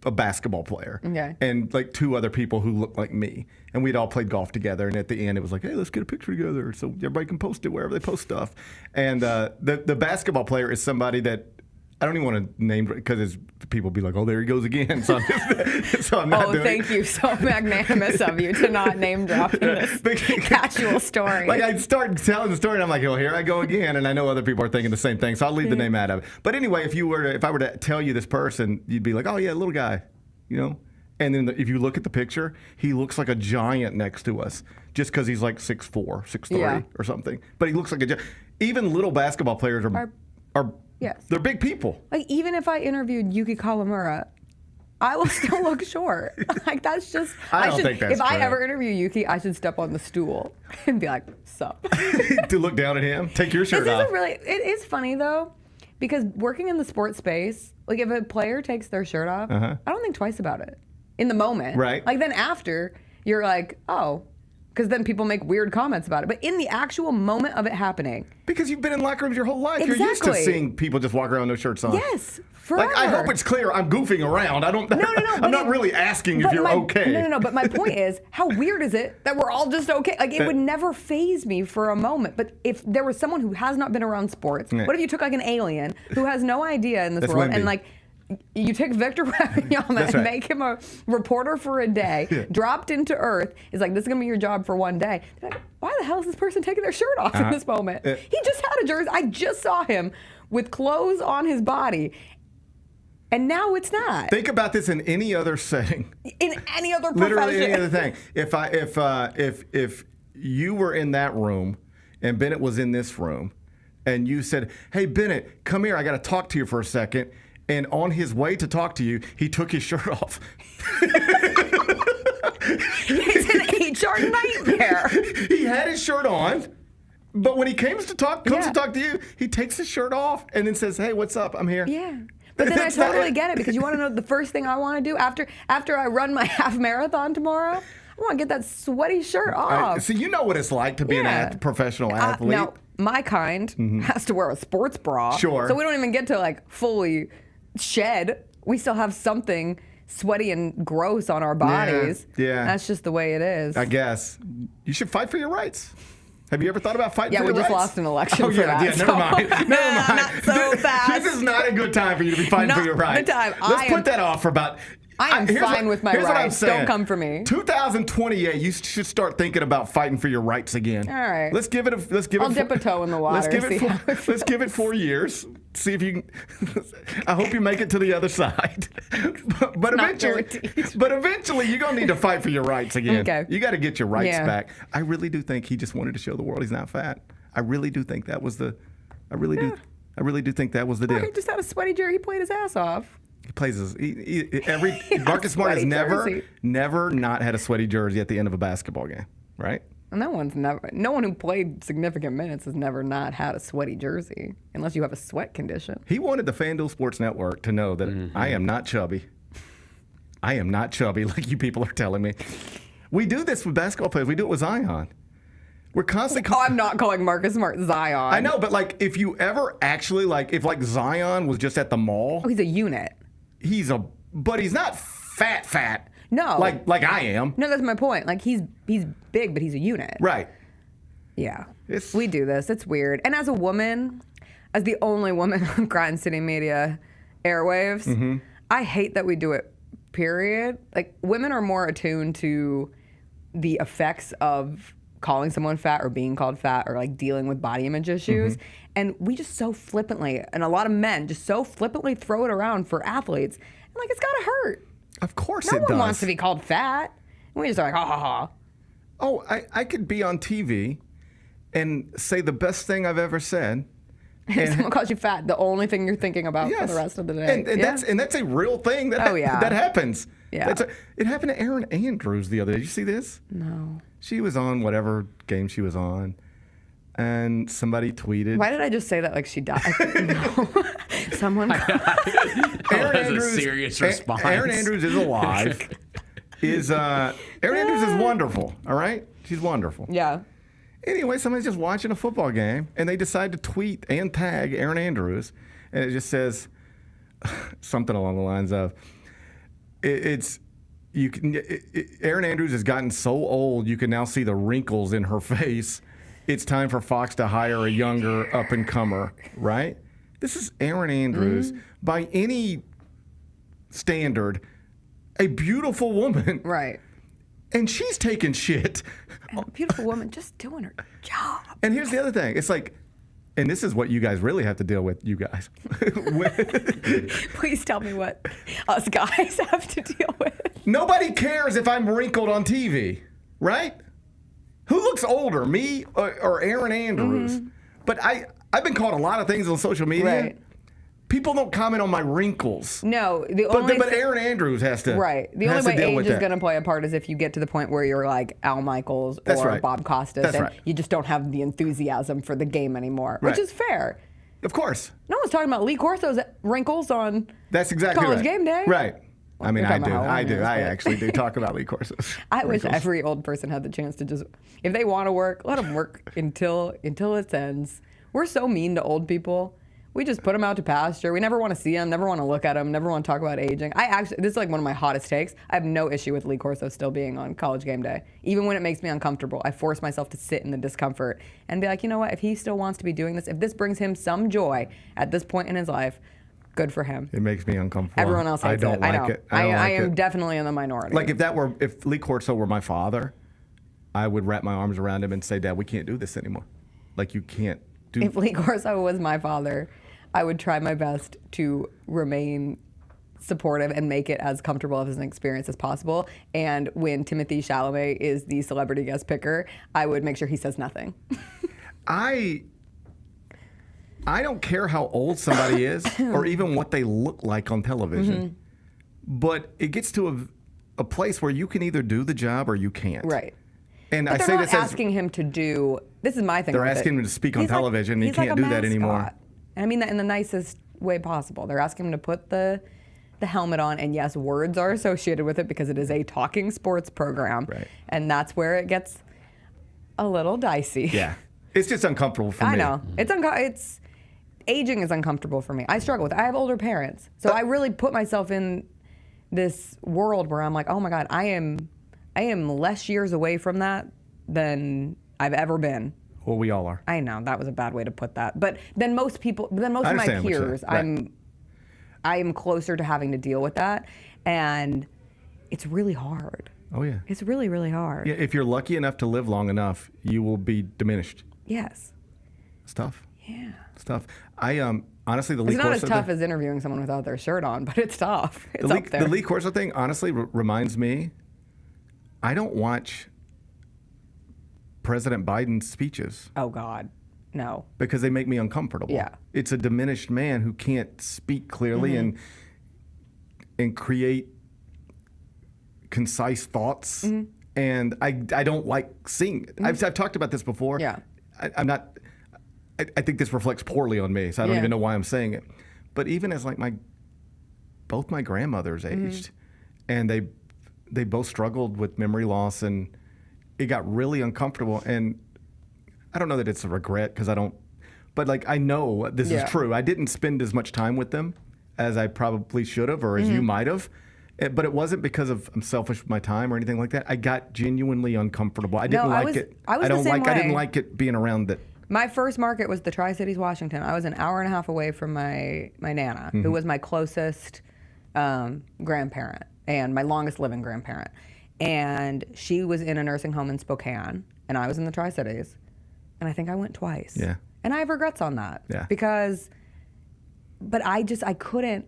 a basketball player. Okay. And like 2 other people who look like me. And we'd all played golf together. And at the end, it was like, hey, let's get a picture together so everybody can post it wherever they post stuff. And the basketball player is somebody that I don't even want to name because people be like, oh, there he goes again. So I'm not doing thank you. So magnanimous of you to not name drop in this casual story. Like I start telling the story and I'm like, oh, here I go again. And I know other people are thinking the same thing. So I'll leave the name out of it. But anyway, if I were to tell you this person, you'd be like, oh, yeah, little guy, And then if you look at the picture, he looks like a giant next to us just because he's like 6'4", 6'3", or something. But he looks like a giant. Even little basketball players are yes. They're big people. Like, even if I interviewed Yuki Kawamura, I will still look short. Like, that's just... I don't think that's If I correct. ever interview Yuki, I should step on the stool and be like, sup. To look down at him? Take your shirt This off. It is funny, though, because working in the sports space, like, if a player takes their shirt off, I don't think twice about it. In the moment. Right. Like, then after, you're like, oh... because then people make weird comments about it. But in the actual moment of it happening. Because you've been in locker rooms your whole life. Exactly. You're used to seeing people just walk around with no shirts on. Yes. Forever. Like, I hope it's clear I'm goofing around. I don't. No. I'm not really asking if you're okay. No. But my point is, how weird is it that we're all just okay? Like, it would never faze me for a moment. But if there was someone who has not been around sports, what if you took like an alien who has no idea in this world and like. You take Victor Wembanyama and make him a reporter for a day, dropped into Earth, is like, this is going to be your job for one day. Like, why the hell is this person taking their shirt off in this moment? He just had a jersey. I just saw him with clothes on his body. And now it's not. Think about this in any other setting. In any other profession. Literally any other thing. If you were in that room and Bennett was in this room and you said, hey, Bennett, come here. I got to talk to you for a second. And on his way to talk to you, he took his shirt off. It's an HR nightmare. He had his shirt on, but when he comes to talk to you, he takes his shirt off and then says, hey, what's up? I'm here. Yeah. But then I totally get it, because you want to know the first thing I want to do after I run my half marathon tomorrow? I want to get that sweaty shirt off. So you know what it's like to be a professional athlete. Now, my kind has to wear a sports bra. Sure. So we don't even get to like fully shed. We still have something sweaty and gross on our bodies. Yeah. That's just the way it is. I guess. You should fight for your rights. Have you ever thought about fighting for your rights? Yeah, we just lost an election for that. Yeah, never mind. Not so fast. This is not a good time for you to be fighting for your rights. The time. Let's put that off for about... I am fine with my rights. Don't come for me. 2028, you should start thinking about fighting for your rights again. All right. Let's give it. I'll dip a toe in the water. Let's give it 4 years. See if you can. I hope you make it to the other side. But eventually, you're gonna need to fight for your rights again. Okay. You got to get your rights back. I really do think he just wanted to show the world he's not fat. I really do think that was the. I really do think that was the deal. He just had a sweaty jersey. He played his ass off. He plays his Marcus Smart has never not had a sweaty jersey at the end of a basketball game, right? No one who played significant minutes has never not had a sweaty jersey, unless you have a sweat condition. He wanted the FanDuel Sports Network to know that I am not chubby. I am not chubby like you people are telling me. We do this with basketball players. We do it with Zion. We're constantly. I'm not calling Marcus Smart Zion. I know, but like, if you ever actually if Zion was just at the mall. Oh, he's a unit. But he's not fat. No. Like I am. No, that's my point. Like, he's big, but he's a unit. Right. Yeah. We do this. It's weird. And as a woman, as the only woman on Grind City Media airwaves, I hate that we do it, period. Like, women are more attuned to the effects of calling someone fat or being called fat or like dealing with body image issues. And we just so flippantly, and a lot of men just so flippantly throw it around for athletes. And like, it's gotta hurt. Of course it does. No one wants to be called fat. We just are like, ha ha ha. Oh, I could be on TV and say the best thing I've ever said. And someone calls you fat, the only thing you're thinking about for the rest of the day. And that's a real thing that happens. Yeah. It happened to Erin Andrews the other day. Did you see this? No. She was on whatever game she was on, and somebody tweeted. Why did I just say that like she died? No. Someone. That was a serious response. Erin Andrews is alive. Erin Andrews is wonderful. All right, she's wonderful. Yeah. Anyway, somebody's just watching a football game, and they decide to tweet and tag Erin Andrews, and it just says something along the lines of, Erin Andrews has gotten so old, you can now see the wrinkles in her face. It's time for Fox to hire a younger up-and-comer, right? This is Erin Andrews, by any standard, a beautiful woman. Right. And she's taking shit. And a beautiful woman just doing her job. And here's the other thing. It's like, and this is what you guys really have to deal with, you guys. Please tell me what us guys have to deal with. Nobody cares if I'm wrinkled on TV, right? Who looks older, me or Erin Andrews? But I've been called a lot of things on social media. Right. People don't comment on my wrinkles. No, but Erin Andrews has to. Right. The only way age is going to play a part is if you get to the point where you're like Al Michaels or Bob Costas, and you just don't have the enthusiasm for the game anymore, which is fair. Of course. No one's talking about Lee Corso's wrinkles on That's exactly College Game Day. Right. I mean, You're I talking do. about how I old do. he is, I but- actually do talk about Lee Corso's. I wish wrinkles. every old person had the chance to just, if they want to work, let them work until it ends. We're so mean to old people. We just put them out to pasture. We never want to see them, never want to look at them, never want to talk about aging. This is like one of my hottest takes. I have no issue with Lee Corso still being on College Game Day. Even when it makes me uncomfortable, I force myself to sit in the discomfort and be like, you know what, if he still wants to be doing this, if this brings him some joy at this point in his life, good for him. It makes me uncomfortable. Everyone else hates I don't it. like it. I am definitely in the minority. Like if Lee Corso were my father, I would wrap my arms around him and say, Dad, we can't do this anymore. Like you can't do. If Lee Corso was my father, I would try my best to remain supportive and make it as comfortable of an experience as possible. And when Timothée Chalamet is the celebrity guest picker, I would make sure he says nothing. I don't care how old somebody is or even what they look like on television, but it gets to a place where you can either do the job or you can't. Right. And But I they're say not this as asking him to do. This is my thing. they're with asking it. him to speak on He's like- television, and he he's like can't a do that anymore. mascot. And I mean that in the nicest way possible. They're asking him to put the helmet on, and yes, words are associated with it because it is a talking sports program, Right. and that's where it gets a little dicey. Yeah. It's just uncomfortable for me. I know. It's aging is uncomfortable for me. I struggle with it. I have older parents. So I really put myself in this world where I'm like, oh my God, I am less years away from that than I've ever been. Well, we all are. I know that was a bad way to put that. But then most of my understand what you're peers, saying. I am closer to having to deal with that. And it's really hard. Oh, yeah. It's really, really hard. Yeah, if you're lucky enough to live long enough, you will be diminished. Yes. It's tough. Yeah. It's tough. I honestly, the Lee It's not as Corso tough thing, as interviewing someone without their shirt on, but it's tough. It's up there. the Lee Corso thing honestly reminds me, I don't watch President Biden's speeches. Oh God, no. Because they make me uncomfortable. Yeah. It's a diminished man who can't speak clearly and create concise thoughts. And I don't like seeing it. I've talked about this before. Yeah. I think this reflects poorly on me, so I don't even know why I'm saying it. But even as like both my grandmothers aged, and they both struggled with memory loss, and it got really uncomfortable. And I don't know that it's a regret because I don't, but like I know this is true. I didn't spend as much time with them as I probably should have, or as you might have. But it wasn't because I'm selfish with my time or anything like that. I got genuinely uncomfortable. I didn't like it. I didn't like it being around it. My first market was the Tri-Cities, Washington. I was an hour and a half away from my Nana, who was my closest grandparent and my longest living grandparent. And she was in a nursing home in Spokane, and I was in the Tri-Cities. And I think I went twice. Yeah. And I have regrets on that. Yeah. But I couldn't,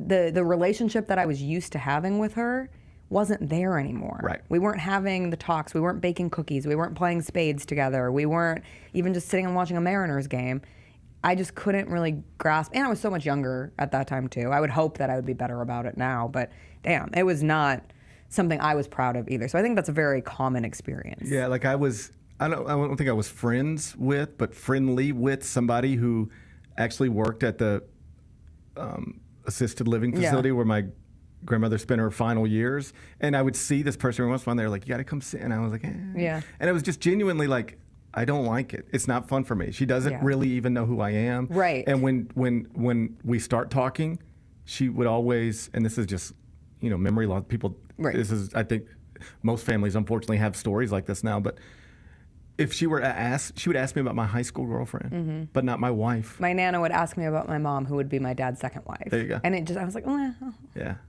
the relationship that I was used to having with her wasn't there anymore. Right. We weren't having the talks. We weren't baking cookies. We weren't playing spades together. We weren't even just sitting and watching a Mariners game. I just couldn't really grasp. And I was so much younger at that time too. I would hope that I would be better about it now, but damn, it was not something I was proud of either. So I think that's a very common experience. Yeah, like I don't think I was friends with, but friendly with somebody who actually worked at the assisted living facility where my grandmother spent her final years, and I would see this person every once in a while. They're like, "You got to come sit," and I was like, Yeah. And it was just genuinely like, I don't like it. It's not fun for me. She doesn't really even know who I am. Right. And when we start talking, she would always, and this is just, memory loss. People, this is, I think, most families unfortunately have stories like this now, but if she were to ask, she would ask me about my high school girlfriend, but not my wife. My Nana would ask me about my mom, who would be my dad's second wife. There you go. And I was like, I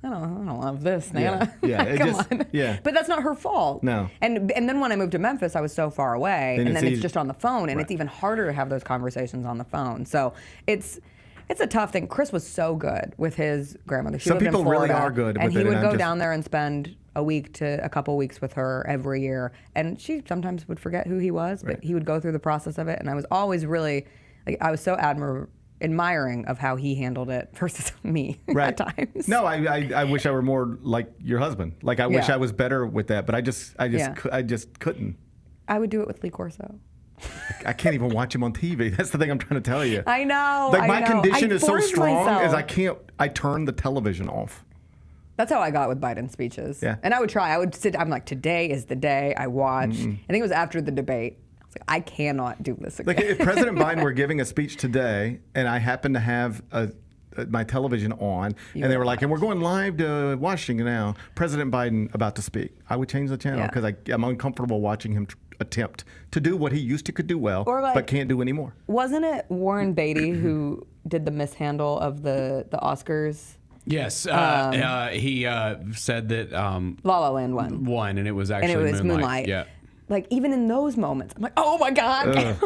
don't love this, Nana. Yeah. Come on. Yeah. But that's not her fault. No. And then when I moved to Memphis, I was so far away, and then it's just on the phone, and it's even harder to have those conversations on the phone. So it's a tough thing. Chris was so good with his grandmother. She Some lived in people Florida, really are good and with he it, would and go I'm just- down there and spend a week to a couple weeks with her every year, and she sometimes would forget who he was, but he would go through the process of it, and I was always really, I was so admiring of how he handled it versus me at times. No, I wish I were more like your husband. Like I wish I was better with that, but I just couldn't. I would do it with Lee Corso. I can't even watch him on TV. That's the thing I'm trying to tell you. I know. Like my I know. condition I is so forced strong myself. is I turn the television off. That's how I got with Biden's speeches. Yeah. And I would try. I would sit. I'm like, today is the day. I watched. I think it was after the debate. I was like, I cannot do this again. Like if President Biden were giving a speech today, and I happened to have my television on, and they were like, and we're going live to Washington now, President Biden about to speak, I would change the channel because I'm uncomfortable watching him attempt to do what he used to could do well, but can't do anymore. Wasn't it Warren Beatty who did the mishandle of the Oscars? Yes, he said that La La Land won, and it was actually Moonlight. Yeah. Like even in those moments, I'm like, oh my God.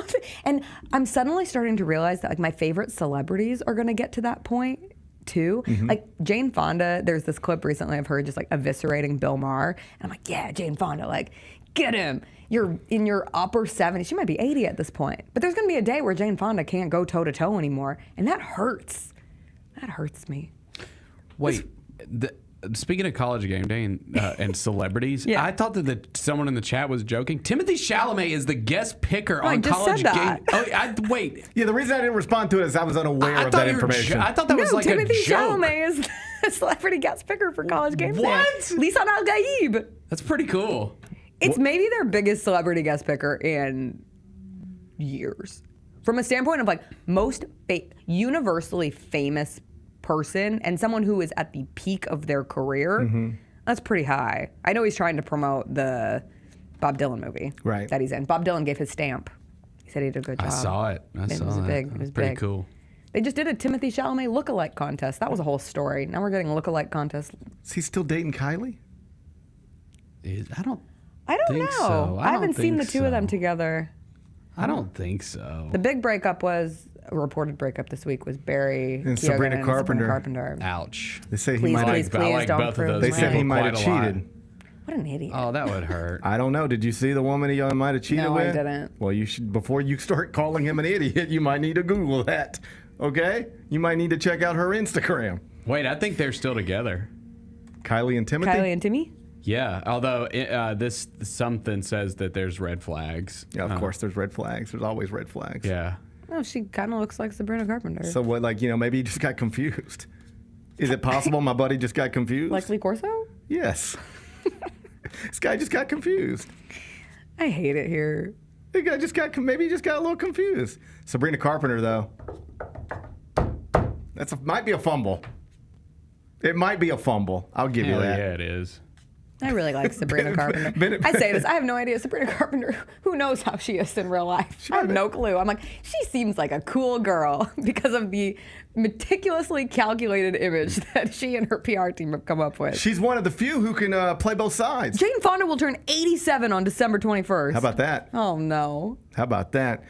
And I'm suddenly starting to realize that like my favorite celebrities are going to get to that point too. Like Jane Fonda, there's this clip recently of her just like eviscerating Bill Maher. And I'm like, yeah, Jane Fonda, like get him. You're in your upper 70s. She might be 80 at this point. But there's going to be a day where Jane Fonda can't go toe to toe anymore. And that hurts. That hurts me. Wait, speaking of College Game Day and celebrities, I thought that someone in the chat was joking. Timothy Chalamet is the guest picker on College Game. Oh, wait. Yeah, the reason I didn't respond to it is I was unaware of that information. I thought that was like Timothy a joke. Chalamet is the celebrity guest picker for College Game Day. What? Lisan Al-Gaib. That's pretty cool. It's maybe their biggest celebrity guest picker in years. From a standpoint of like most universally famous person and someone who is at the peak of their career, that's pretty high. I know he's trying to promote the Bob Dylan movie that he's in. Bob Dylan gave his stamp. He said he did a good job. I saw it. It was pretty cool. They just did a Timothy Chalamet lookalike contest. That was a whole story. Now we're getting a lookalike contest. Is he still dating Kylie? I don't know. So. I haven't seen the two of them together. I don't think so. The big breakup was a reported breakup this week was Barry and Sabrina Carpenter. Ouch. They say he might have both of those. They said he might have cheated. What an idiot. Oh, that would hurt. I don't know. Did you see the woman he might have cheated with? No, I didn't. Well, you should, before you start calling him an idiot, you might need to Google that. Okay? You might need to check out her Instagram. Wait, I think they're still together. Kylie and Timothy? Kylie and Timmy? Yeah, although this something says that there's red flags. Yeah, of course there's red flags. There's always red flags. Yeah. Oh, she kind of looks like Sabrina Carpenter. So what, like, maybe he just got confused. Is it possible my buddy just got confused? Like Lee Corso? Yes. This guy just got confused. I hate it here. Maybe he just got a little confused. Sabrina Carpenter, though. Might be a fumble. It might be a fumble. I'll give you that. Yeah, it is. I really like Sabrina Carpenter. I say this. I have no idea. Sabrina Carpenter, who knows how she is in real life? I have no clue. I'm like, she seems like a cool girl because of the meticulously calculated image that she and her PR team have come up with. She's one of the few who can play both sides. Jane Fonda will turn 87 on December 21st. How about that? Oh, no. How about that?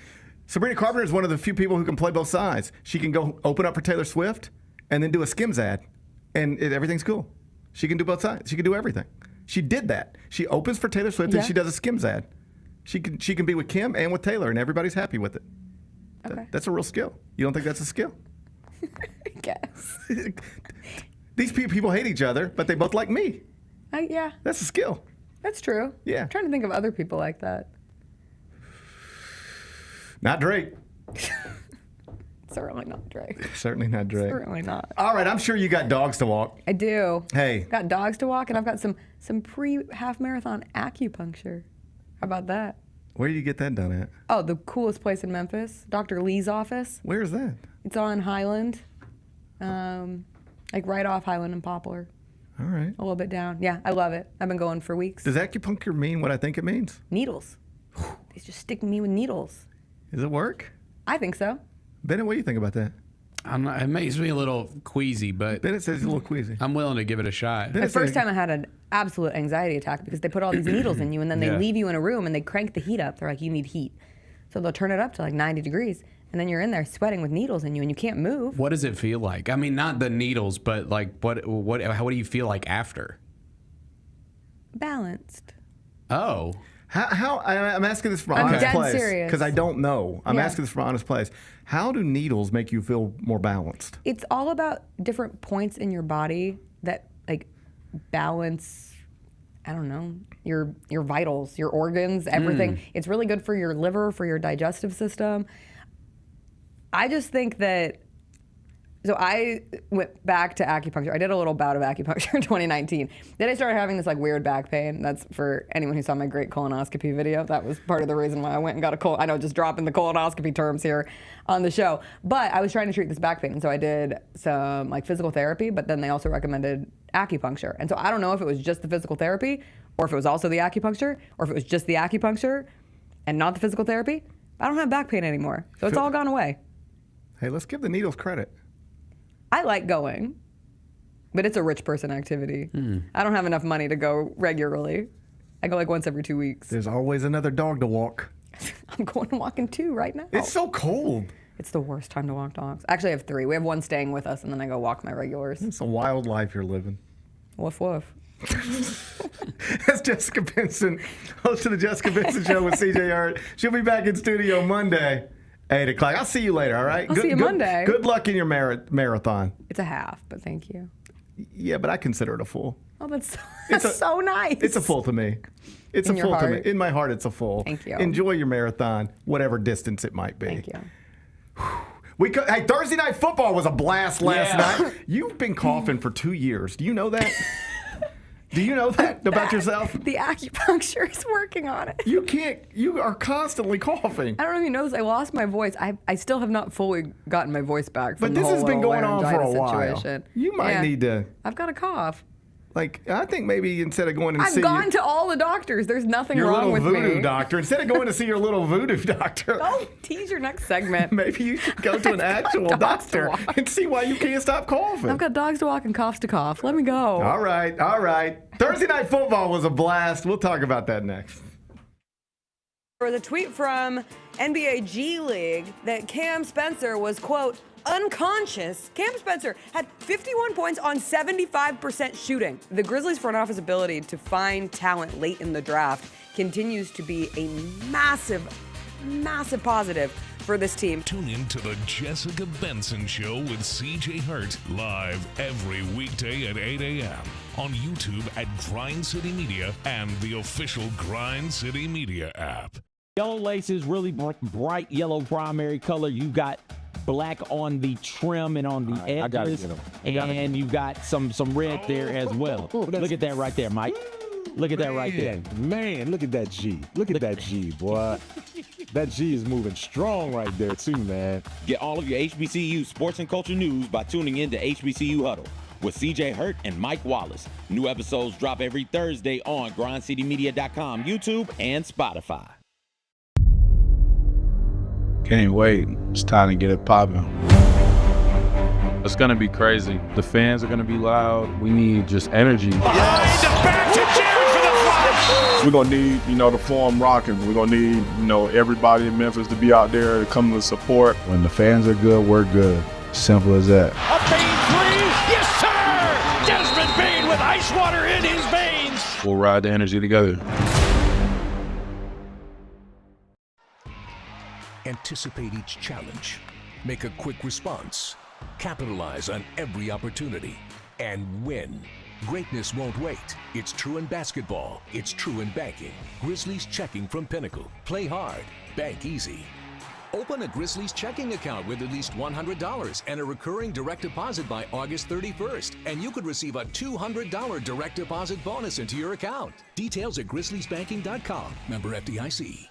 Sabrina Carpenter is one of the few people who can play both sides. She can go open up for Taylor Swift and then do a Skims ad, and everything's cool. She can do both sides. She can do everything. She did that. She opens for Taylor Swift and she does a Skims ad. She can be with Kim and with Taylor, and everybody's happy with it. Okay. That's a real skill. You don't think that's a skill? I guess. These people hate each other, but they both like me. Yeah. That's a skill. That's true. Yeah. I'm trying to think of other people like that. Not Drake. Certainly not Drake. Certainly not Drake. Certainly not. All right, I'm sure you got dogs to walk. I do. Hey. Got dogs to walk, and I've got some pre-half marathon acupuncture. How about that? Where do you get that done at? Oh, the coolest place in Memphis, Dr. Lee's office. Where is that? It's on Highland, like right off Highland and Poplar. All right. A little bit down. Yeah, I love it. I've been going for weeks. Does acupuncture mean what I think it means? Needles. They just stick me with needles. Does it work? I think so. Bennett, what do you think about that? It makes me a little queasy, but Bennett says he's a little queasy. I'm willing to give it a shot. The first time I had an absolute anxiety attack because they put all these needles in you and then they leave you in a room and they crank the heat up. They're like, you need heat. So they'll turn it up to like 90 degrees and then you're in there sweating with needles in you and you can't move. What does it feel like? I mean, not the needles, but like what do you feel like after? Balanced. Oh. How I'm asking this from honest place because I don't know. I'm Yeah. asking this from honest place. How do needles make you feel more balanced? It's all about different points in your body that like balance, I don't know, your vitals, your organs, everything. It's really good for your liver, for your digestive system. I just think that So I went back to acupuncture. I did a little bout of acupuncture in 2019. Then I started having this like weird back pain. That's for anyone who saw my great colonoscopy video. That was part of the reason why I went and got a I know, just dropping the colonoscopy terms here on the show. But I was trying to treat this back pain. And so I did some like physical therapy, but then they also recommended acupuncture. And so I don't know if it was just the physical therapy or if it was also the acupuncture or if it was just the acupuncture and not the physical therapy. I don't have back pain anymore. So it's all gone away. Hey, let's give the needles credit. I like going, but it's a rich person activity. I don't have enough money to go regularly. I go like once every 2 weeks. There's always another dog to walk. I'm going and walking 2 right now. It's so cold. It's the worst time to walk dogs. Actually, I have 3. We have 1 staying with us, and then I go walk my regulars. It's a wild life you're living. Woof, woof. That's Jessica Benson, host of the Jessica Benson Show with CJ Hurt. She'll be back in studio Monday. 8 o'clock. I'll see you later, all right? I'll see you Monday. Good luck in your marathon. It's a half, but thank you. Yeah, but I consider it a full. Oh, that's so nice. It's a full to me. It's in a full your to heart? me. In my heart, it's a full. Thank you. Enjoy your marathon, whatever distance it might be. Thank you. Hey, Thursday Night Football was a blast last night. You've been coughing for 2 years. Do you know that? Do you know that about yourself? The acupuncture is working on it. You are constantly coughing. I don't know if you know this. I lost my voice. I still have not fully gotten my voice back from But the this whole has been going on for a laryngitis while. situation. You might need to. I've got a cough. Like, I think maybe instead of going and I've see gone to all the doctors. There's nothing your wrong little with voodoo me. doctor, instead of going to see your little voodoo doctor, Don't tease your next segment. maybe you should go to an actual doctor and see why you can't stop coughing. I've got dogs to walk and coughs to cough. Let me go. All right. Thursday Night Football was a blast. We'll talk about that next. There was a tweet from NBA G League that Cam Spencer was, quote, unconscious. Cam Spencer had 51 points on 75% shooting. The Grizzlies front office ability to find talent late in the draft continues to be a massive positive for this team. Tune in to the Jessica Benson Show with CJ Hurt live every weekday at 8 a.m. on YouTube at Grind City Media and the official Grind City Media app. Yellow laces, really bright yellow primary color. You got black on the trim and on the edges. I gotta get 'em. And you've got some red there as well. Look at that right there, Mike. Look at that right there. Man, look at that G. Look at that G, boy. That G is moving strong right there, too, man. Get all of your HBCU sports and culture news by tuning in to HBCU Huddle with CJ Hurt and Mike Wallace. New episodes drop every Thursday on grindcitymedia.com, YouTube, and Spotify. Can't wait. It's time to get it popping. It's going to be crazy. The fans are going to be loud. We need just energy. We're going to need, the forum rocking. We're going to need, everybody in Memphis to be out there to come to support. When the fans are good, we're good. Simple as that. A Bane 3, yes sir! Desmond Bane with ice water in his veins. We'll ride the energy together. Anticipate each challenge. Make a quick response. Capitalize on every opportunity. And win. Greatness won't wait. It's true in basketball. It's true in banking. Grizzlies checking from Pinnacle. Play hard. Bank easy. Open a Grizzlies checking account with at least $100 and a recurring direct deposit by August 31st. And you could receive a $200 direct deposit bonus into your account. Details at grizzliesbanking.com. Member FDIC.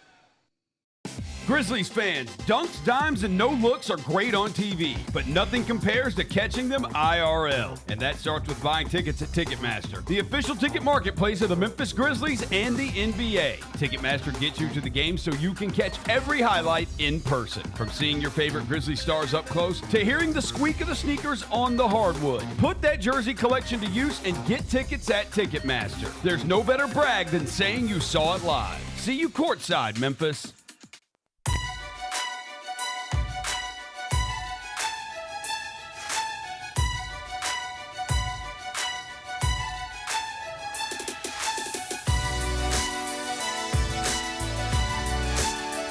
Grizzlies fans, dunks, dimes, and no-looks are great on TV, but nothing compares to catching them IRL. And that starts with buying tickets at Ticketmaster, the official ticket marketplace of the Memphis Grizzlies and the NBA. Ticketmaster gets you to the game so you can catch every highlight in person. From seeing your favorite Grizzlies stars up close to hearing the squeak of the sneakers on the hardwood. Put that jersey collection to use and get tickets at Ticketmaster. There's no better brag than saying you saw it live. See you courtside, Memphis.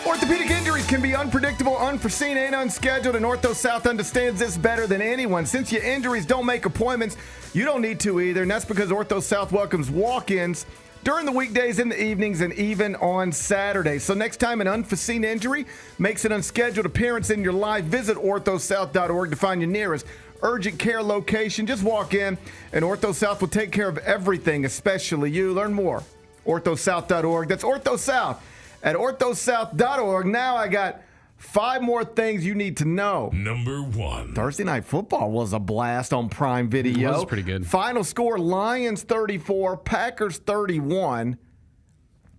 Orthopedic injuries can be unpredictable, unforeseen, and unscheduled, and Ortho South understands this better than anyone. Since your injuries don't make appointments, you don't need to either, and that's because Ortho South welcomes walk-ins during the weekdays, in the evenings, and even on Saturdays. So next time an unforeseen injury makes an unscheduled appearance in your life, visit orthosouth.org to find your nearest urgent care location. Just walk in, and Ortho South will take care of everything, especially you. Learn more. orthosouth.org. That's OrthoSouth at orthosouth.org. Now I got 5 more things you need to know. Number 1. Thursday Night Football was a blast on Prime Video. That was pretty good. Final score, Lions 34, Packers 31.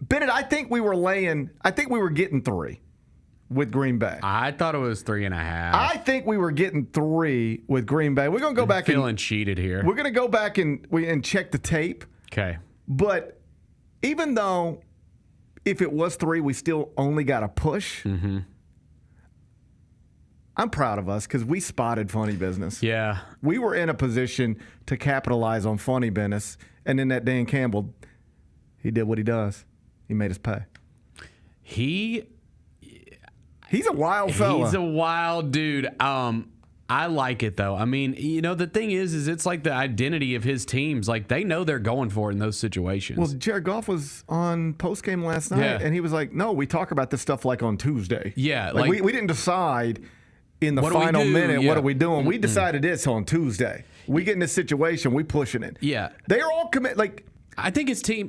Bennett, I think we were getting 3 with Green Bay. I thought it was 3.5. I think we were getting 3 with Green Bay. We're going to go back feeling cheated here. We're going to go back and check the tape. Okay. But even though if it was 3, we still only got a push. Mm-hmm. I'm proud of us because we spotted funny business. Yeah. We were in a position to capitalize on funny business. And then that Dan Campbell, he did what he does. He made us pay. He's a wild fella. He's a wild dude. I like it, though. I mean, the thing is it's like the identity of his teams. Like, they know they're going for it in those situations. Well, Jared Goff was on postgame last night, and he was like, no, we talk about this stuff like on Tuesday. Yeah. Like we didn't decide in the final minute, what are we doing? We decided this on Tuesday. We get in this situation, we pushing it. Yeah. They are all committed. Like, I think his team,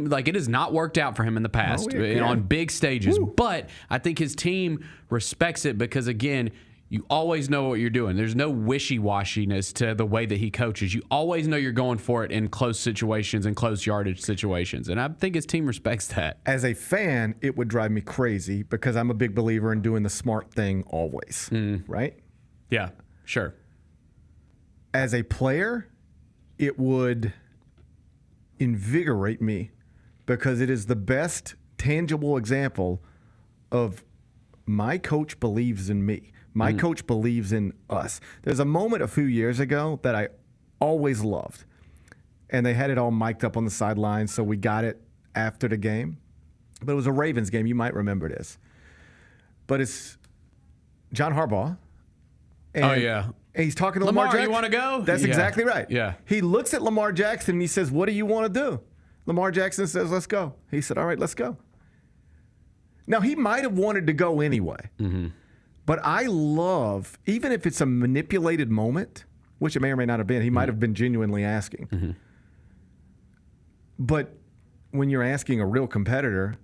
like, it has not worked out for him in the past on big stages. Woo. But I think his team respects it because, again, you always know what you're doing. There's no wishy-washiness to the way that he coaches. You always know you're going for it in close situations and close yardage situations. And I think his team respects that. As a fan, it would drive me crazy because I'm a big believer in doing the smart thing always. Right? Yeah, sure. As a player, it would invigorate me because it is the best tangible example of my coach believes in me. My coach believes in us. There's a moment a few years ago that I always loved, and they had it all mic'd up on the sidelines, so we got it after the game. But it was a Ravens game. You might remember this. But it's John Harbaugh. And he's talking to Lamar Jackson. You want to go? That's exactly right. Yeah. He looks at Lamar Jackson and he says, what do you want to do? Lamar Jackson says, let's go. He said, all right, let's go. Now, he might have wanted to go anyway. Mm-hmm. But I love, even if it's a manipulated moment, which it may or may not have been, he might have been genuinely asking. Mm-hmm. But when you're asking a real competitor,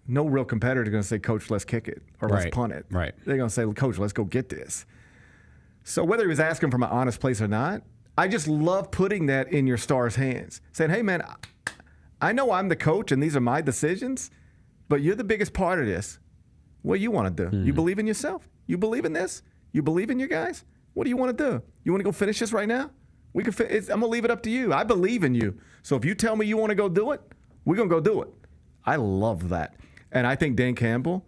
no real competitor is going to say, Coach, let's kick it or let's punt it. Right. They're going to say, Coach, let's go get this. So whether he was asking from an honest place or not, I just love putting that in your star's hands. Saying, hey, man, I know I'm the coach and these are my decisions, but you're the biggest part of this. What do you want to do? You believe in yourself? You believe in this? You believe in your guys? What do you want to do? You want to go finish this right now? I'm going to leave it up to you. I believe in you. So if you tell me you want to go do it, we're going to go do it. I love that. And I think Dan Campbell,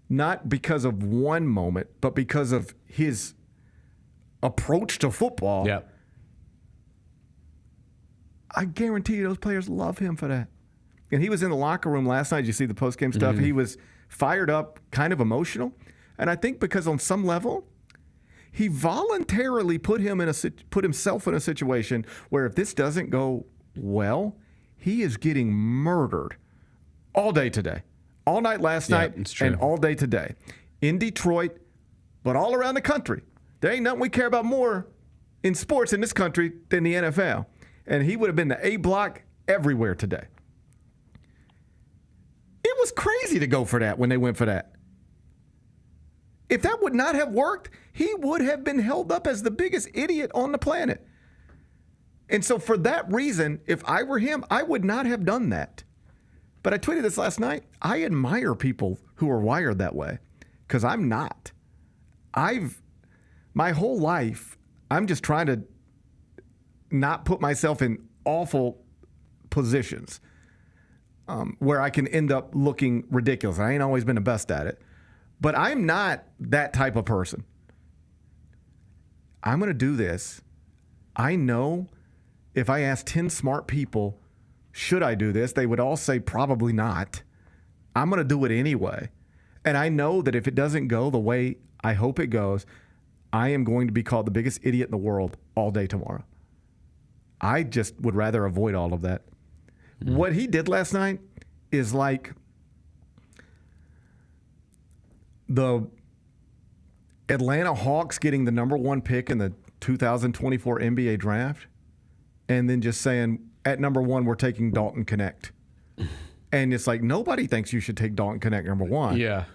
not because of one moment, but because of his approach to football, I guarantee you those players love him for that. And he was in the locker room last night. You see the postgame stuff. He was fired up, kind of emotional. And I think because on some level, he voluntarily put himself in a situation where if this doesn't go well, he is getting murdered all day today, all night last night, and all day today. In Detroit, but all around the country. There ain't nothing we care about more in sports in this country than the NFL. And he would have been the A block everywhere today. It was crazy to go for that when they went for that. If that would not have worked, he would have been held up as the biggest idiot on the planet. And so for that reason, if I were him, I would not have done that. But I tweeted this last night. I admire people who are wired that way because I'm not. My whole life, I'm just trying to not put myself in awful positions where I can end up looking ridiculous. I ain't always been the best at it. But I'm not that type of person. I'm going to do this. I know if I ask 10 smart people, should I do this? They would all say probably not. I'm going to do it anyway. And I know that if it doesn't go the way I hope it goes, I am going to be called the biggest idiot in the world all day tomorrow. I just would rather avoid all of that. What he did last night is like the Atlanta Hawks getting the number 1 pick in the 2024 NBA draft and then just saying, at number 1, we're taking Dalton Connect. And it's like, nobody thinks you should take Dalton Connect number 1. Yeah.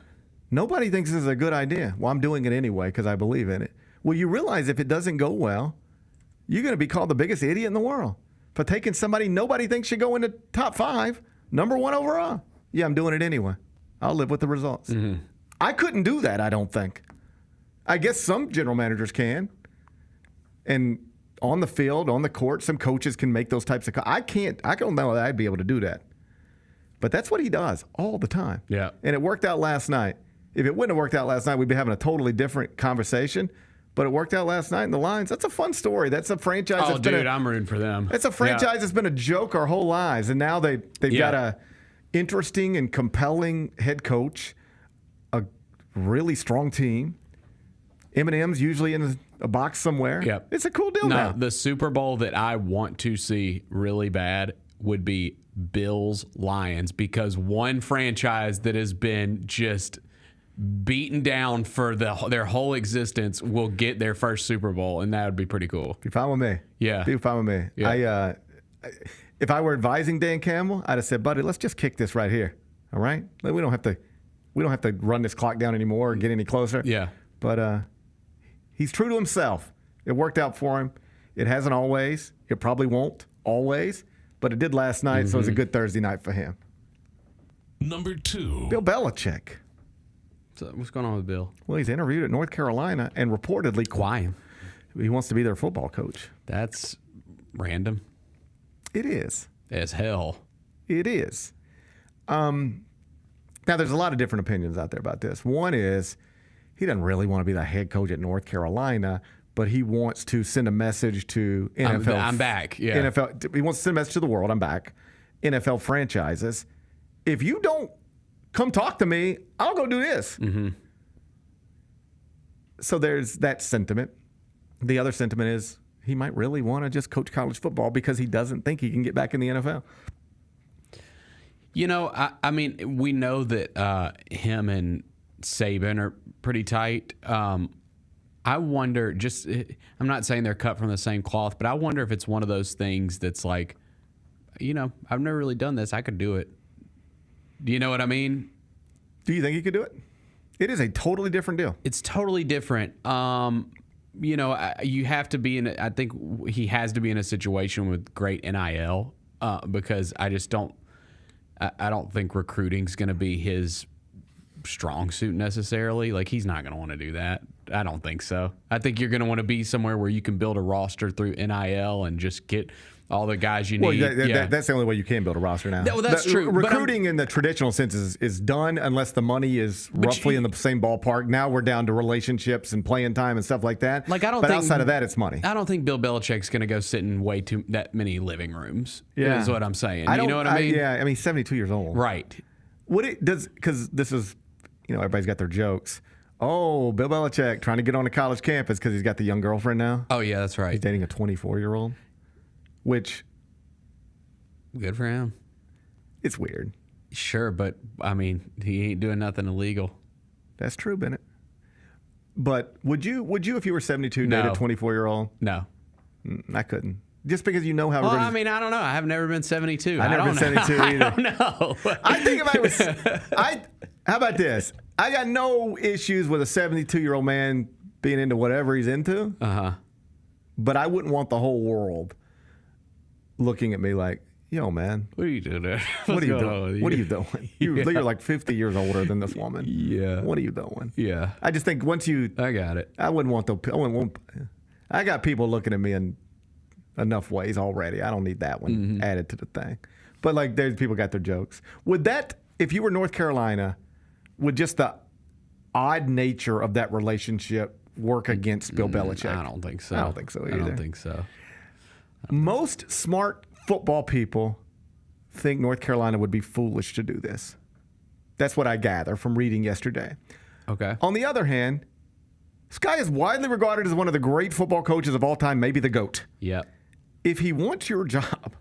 Nobody thinks this is a good idea. Well, I'm doing it anyway because I believe in it. Well, you realize if it doesn't go well, you're going to be called the biggest idiot in the world for taking somebody nobody thinks should go in the top 5, number 1 overall. Yeah, I'm doing it anyway. I'll live with the results. Mm-hmm. I couldn't do that, I don't think. I guess some general managers can. And on the field, on the court, some coaches can make those types of I don't know that I'd be able to do that. But that's what he does all the time. Yeah. And it worked out last night. If it wouldn't have worked out last night, we'd be having a totally different conversation. But it worked out last night in the Lions. That's a fun story. That's a franchise. Oh, dude, I'm rooting for them. It's a franchise that's been a joke our whole lives. And now they've got a interesting and compelling head coach, a really strong team. Eminem's usually in a box somewhere. Yep. It's a cool deal now. The Super Bowl that I want to see really bad would be Bills-Lions, because one franchise that has been just beaten down for their whole existence will get their first Super Bowl, and that would be pretty cool. Be fine with me. Yeah. Be fine with me. Yeah. If I were advising Dan Campbell, I'd have said, buddy, let's just kick this right here. All right? We don't have to run this clock down anymore or get any closer. Yeah. But he's true to himself. It worked out for him. It hasn't always. It probably won't always. But it did last night, so it was a good Thursday night for him. Number 2. Bill Belichick. So what's going on with Bill? Well, he's interviewed at North Carolina and reportedly Why? He wants to be their football coach. That's random. It is. As hell. It is. Now, there's a lot of different opinions out there about this. One is he doesn't really want to be the head coach at North Carolina, but he wants to send a message to NFL. I'm back. Yeah. NFL. He wants to send a message to the world. I'm back. NFL franchises. If you don't come talk to me, I'll go do this. Mm-hmm. So there's that sentiment. The other sentiment is he might really want to just coach college football because he doesn't think he can get back in the NFL. You know, I mean, we know that him and Saban are pretty tight. I wonder, I'm not saying they're cut from the same cloth, but I wonder if it's one of those things that's like, you know, I've never really done this. I could do it. Do you know what I mean? Do you think he could do it? It is a totally different deal. It's totally different. You know, you have to be I think he has to be in a situation with great NIL because I don't think recruiting's going to be his strong suit necessarily. Like, he's not going to want to do that. I don't think so. I think you're going to want to be somewhere where you can build a roster through NIL and just get all the guys you need. That's the only way you can build a roster now. Well, that's true. Recruiting in the traditional sense is done unless the money is roughly in the same ballpark. Now we're down to relationships and playing time and stuff like that. Like, but outside of that, it's money. I don't think Bill Belichick's going to go sit in that many living rooms. Yeah. Is what I'm saying. You know what I mean? I mean, 72 years old. Right. Because this is, you know, everybody's got their jokes. Oh, Bill Belichick trying to get on a college campus because he's got the young girlfriend now. Oh, yeah, that's right. He's dating a 24-year-old, which... Good for him. It's weird. Sure, but, I mean, he ain't doing nothing illegal. That's true, Bennett. But would you if you were 72 date a 24-year-old? No. I couldn't. Just because you know how... Well, I mean, I don't know. I have never been 72. I've never been 72 either. I don't know. I think if I was... how about this? I got no issues with a 72-year-old man being into whatever he's into. Uh-huh. But I wouldn't want the whole world looking at me like, yo, man. What are you doing there? What are you doing? What are you doing? You're like 50 years older than this woman. Yeah. What are you doing? Yeah. I just think once you... I got it. I wouldn't want I got people looking at me in enough ways already. I don't need that one added to the thing. But, like, there's people got their jokes. Would that, if you were North Carolina, would just the odd nature of that relationship work against Bill Belichick? I don't think so. I don't think so either. I don't think so. Most smart football people think North Carolina would be foolish to do this. That's what I gather from reading yesterday. Okay. On the other hand, this guy is widely regarded as one of the great football coaches of all time, maybe the GOAT. Yep. If he wants your job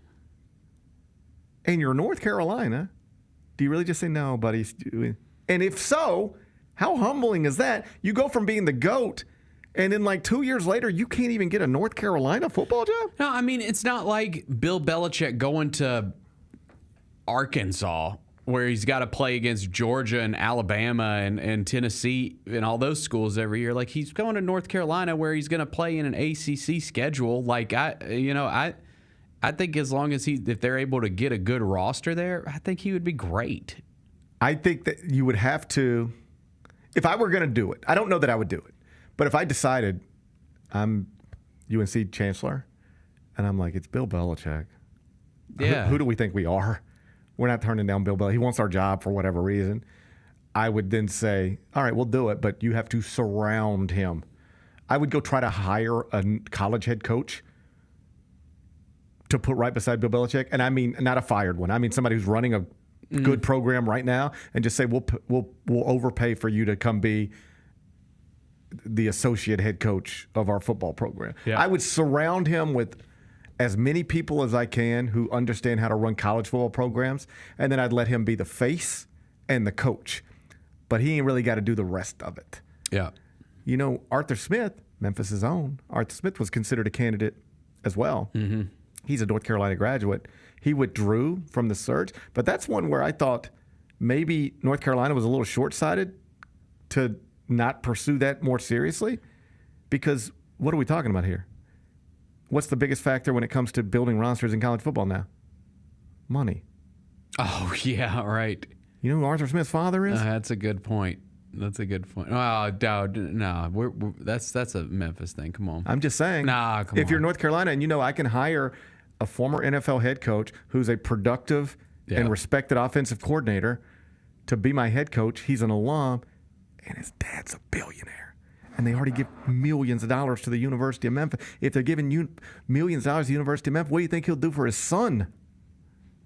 and you're North Carolina, do you really just say, no, buddy? And if so, how humbling is that? You go from being the GOAT And then like 2 years later, you can't even get a North Carolina football job? No, I mean, it's not like Bill Belichick going to Arkansas where he's got to play against Georgia and Alabama and Tennessee and all those schools every year. Like, he's going to North Carolina where he's going to play in an ACC schedule. Like, I think as long as if they're able to get a good roster there, I think he would be great. I think that you would have to, if I were going to do it, I don't know that I would do it, but if I decided I'm UNC chancellor and I'm like, it's Bill Belichick. Yeah. Who do we think we are? We're not turning down Bill Belichick. He wants our job for whatever reason. I would then say, all right, we'll do it, but you have to surround him. I would go try to hire a college head coach to put right beside Bill Belichick. And I mean, not a fired one. I mean, somebody who's running a good program right now and just say, we'll overpay for you to come be the associate head coach of our football program. Yeah. I would surround him with as many people as I can who understand how to run college football programs, and then I'd let him be the face and the coach. But he ain't really got to do the rest of it. Yeah. You know, Arthur Smith, Memphis' own, Arthur Smith was considered a candidate as well. Mm-hmm. He's a North Carolina graduate. He withdrew from the search, but that's one where I thought maybe North Carolina was a little short-sighted to not pursue that more seriously, because what are we talking about here? What's the biggest factor when it comes to building rosters in college football now? Money. Oh, yeah, right. You know who Arthur Smith's father is? That's a good point. That's a good point. Oh, no, that's a Memphis thing. Come on. I'm just saying. Nah, come on. If you're North Carolina and you know I can hire a former NFL head coach who's a productive and respected offensive coordinator to be my head coach, he's an alum, and his dad's a billionaire. And they already give millions of dollars to the University of Memphis. If they're giving you millions of dollars to the University of Memphis, what do you think he'll do for his son?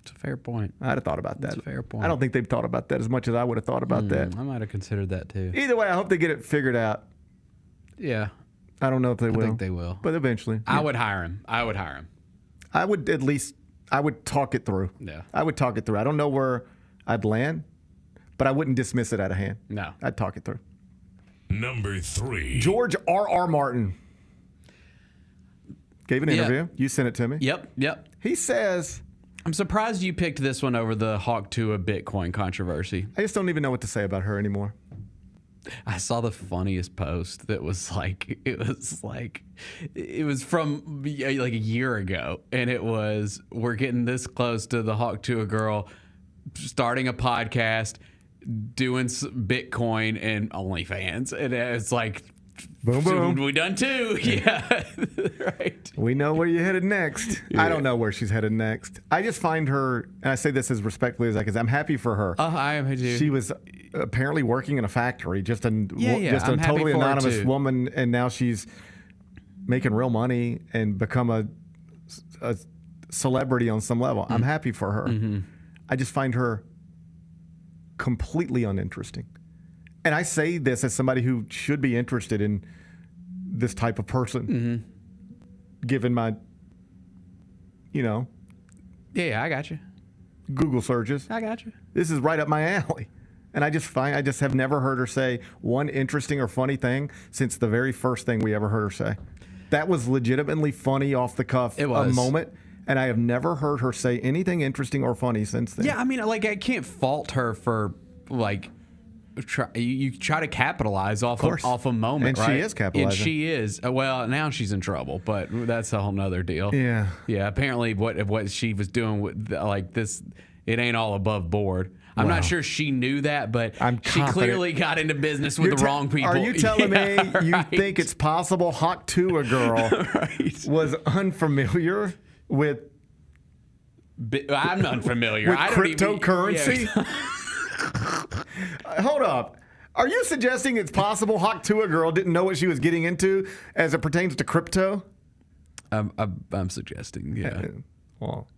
It's a fair point. I'd have thought about that. It's a fair point. I don't think they've thought about that as much as I would have thought about that. I might have considered that too. Either way, I hope they get it figured out. Yeah. I don't know if they will. I think they will. But eventually. I would hire him. I would talk it through. Yeah. I would talk it through. I don't know where I'd land, but I wouldn't dismiss it out of hand. No. I'd talk it through. Number 3. George R.R. Martin gave an interview. You sent it to me. Yep. He says, I'm surprised you picked this one over the Hawk Tua Bitcoin controversy. I just don't even know what to say about her anymore. I saw the funniest post that was like, it was from like a year ago. And it was, we're getting this close to the Hawk Tua girl starting a podcast, doing Bitcoin and OnlyFans, and it's like, boom, boom. We done too. Yeah, right. We know where you're headed next. Yeah. I don't know where she's headed next. I just find her, and I say this as respectfully as I can. I'm happy for her. I am too. She was apparently working in a factory, just a I'm totally anonymous woman, and now she's making real money and become a celebrity on some level. I'm happy for her. Mm-hmm. I just find her completely uninteresting. And I say this as somebody who should be interested in this type of person, given my, Yeah, I got you. Google searches. I got you. This is right up my alley. And I just have never heard her say one interesting or funny thing since the very first thing we ever heard her say. That was legitimately funny off the cuff. It was. A moment. And I have never heard her say anything interesting or funny since then. Yeah, I mean, like, I can't fault her for, like, you try to capitalize off a moment, and right? she is capitalizing. And she is. Well, now she's in trouble, but that's a whole nother deal. Yeah. Yeah, apparently what she was doing with, like, this, it ain't all above board. I'm not sure she knew that, but she clearly got into business with the wrong people. Are you telling me you think it's possible Hawk Tua girl was unfamiliar with... I'm unfamiliar. With cryptocurrency? Hold up. Are you suggesting it's possible Hawk Tua girl didn't know what she was getting into as it pertains to crypto? I'm suggesting, yeah. Well,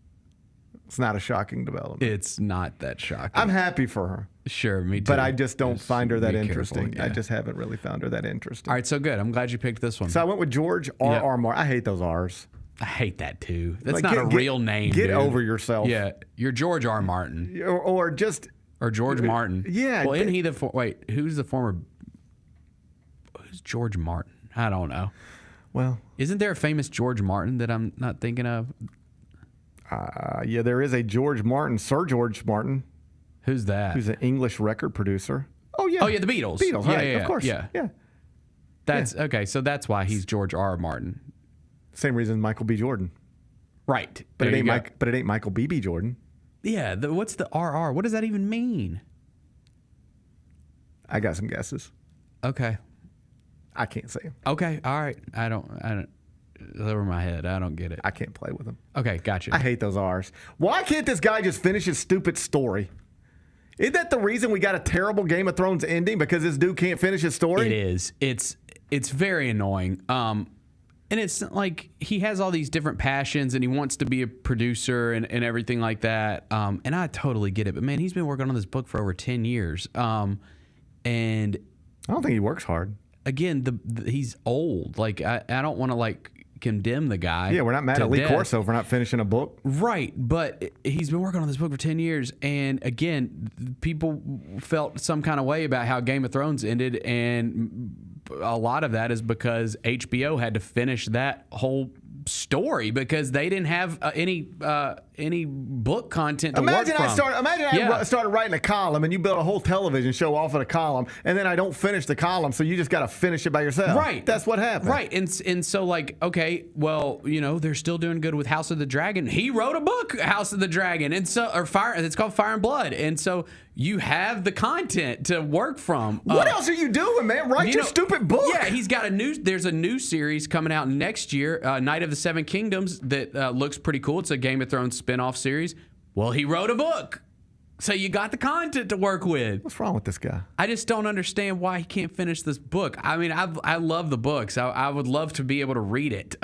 it's not a shocking development. It's not that shocking. I'm happy for her. Sure, me too. But I just don't find her that interesting. Careful, yeah. I just haven't really found her that interesting. All right, so good. I'm glad you picked this one. So I went with George R.R. Martin. I hate those R's. I hate that too. That's not a real name. Get dude. over yourself. Yeah, you're George R. Martin. Or George Martin. Yeah. Well, isn't he who's the former? Who's George Martin? I don't know. Well, isn't there a famous George Martin that I'm not thinking of? Yeah, there is a George Martin, Sir George Martin. Who's that? Who's an English record producer. Oh, yeah. Oh, yeah, the Beatles. Beatles, right, yeah, of course. Yeah. That's okay. So that's why he's George R. Martin. Same reason Michael B. Jordan. Right. But it ain't Michael B. Jordan. Yeah. What's the RR? What does that even mean? I got some guesses. Okay. I can't say them. Okay. All right. I don't. Over my head. I don't get it. I can't play with them. Okay. Gotcha. I hate those R's. Why can't this guy just finish his stupid story? Isn't that the reason we got a terrible Game of Thrones ending? Because this dude can't finish his story? It is. It's very annoying. And it's like he has all these different passions and he wants to be a producer and everything like that. And I totally get it. But, man, he's been working on this book for over 10 years. And I don't think he works hard. Again, he's old. Like, I don't want to, like, condemn the guy. Yeah, we're not mad at Lee Corso for not finishing a book. Right, but he's been working on this book for 10 years, and again, people felt some kind of way about how Game of Thrones ended, and a lot of that is because HBO had to finish that whole story because they didn't have any book content to work from. I started writing a column and you build a whole television show off of the column and then I don't finish the column, so you just got to finish it by yourself. Right. That's what happened. Right. And so, like, okay, well, they're still doing good with House of the Dragon. He wrote a book, House of the Dragon, and so it's called Fire and Blood. And so you have the content to work from. What else are you doing, man? Write your stupid book. Yeah, there's a new series coming out next year, Night of the Seven Kingdoms, that looks pretty cool. It's a Game of Thrones spin-off series. Well, he wrote a book. So you got the content to work with. What's wrong with this guy? I just don't understand why he can't finish this book. I mean, I love the books. I would love to be able to read it.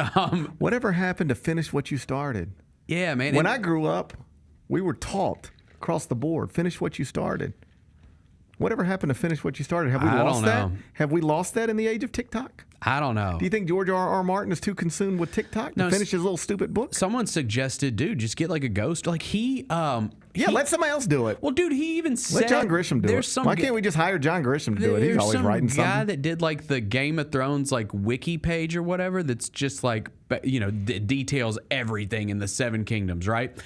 Whatever happened to finish what you started? Yeah, man. When I grew up, we were taught across the board, finish what you started. Whatever happened to finish what you started? Have we lost that? Have we lost that in the age of TikTok? I don't know. Do you think George R. Martin is too consumed with TikTok to finish his little stupid book? Someone suggested, dude, just get like a ghost. Like let somebody else do it. Well, dude, he even said, let John Grisham do it. Why can't we just hire John Grisham to do it? He's always writing something. There's some guy that did like the Game of Thrones like wiki page or whatever. That's just like details everything in the Seven Kingdoms, right?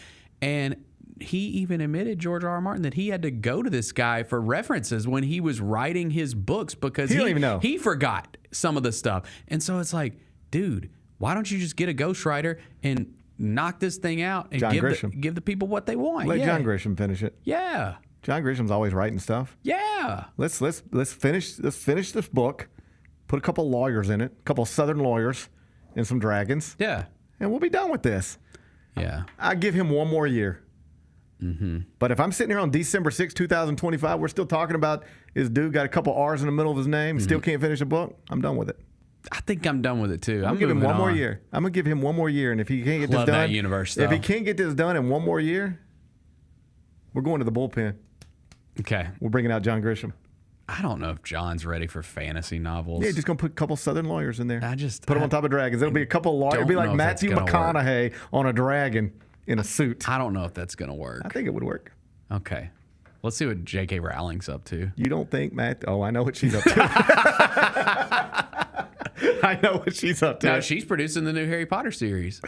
And he even admitted, George R. Martin, that he had to go to this guy for references when he was writing his books because he forgot some of the stuff. And so it's like, dude, why don't you just get a ghostwriter and knock this thing out and give the people what they want? Let John Grisham finish it. Yeah. John Grisham's always writing stuff. Yeah. Let's finish this book. Put a couple lawyers in it, a couple Southern lawyers, and some dragons. Yeah. And we'll be done with this. Yeah. I give him one more year. Mm-hmm. But if I'm sitting here on December 6, 2025, we're still talking about this dude got a couple R's in the middle of his name, still can't finish a book, I'm done with it. I think I'm done with it too. I'm gonna give him one more year. I'm gonna give him one more year, and if he can't get this done, that universe, if he can't get this done in one more year, we're going to the bullpen. Okay, we're bringing out John Grisham. I don't know if John's ready for fantasy novels. Yeah, just gonna put a couple Southern lawyers in there. Put them on top of dragons. It'll be a couple lawyers. It'll be like Matthew McConaughey on a dragon in a suit. I don't know if that's gonna work. I think it would work. Okay. Let's see what J.K. Rowling's up to. You don't think, Matt? Oh, I know what she's up to. I know what she's up to. No, she's producing the new Harry Potter series.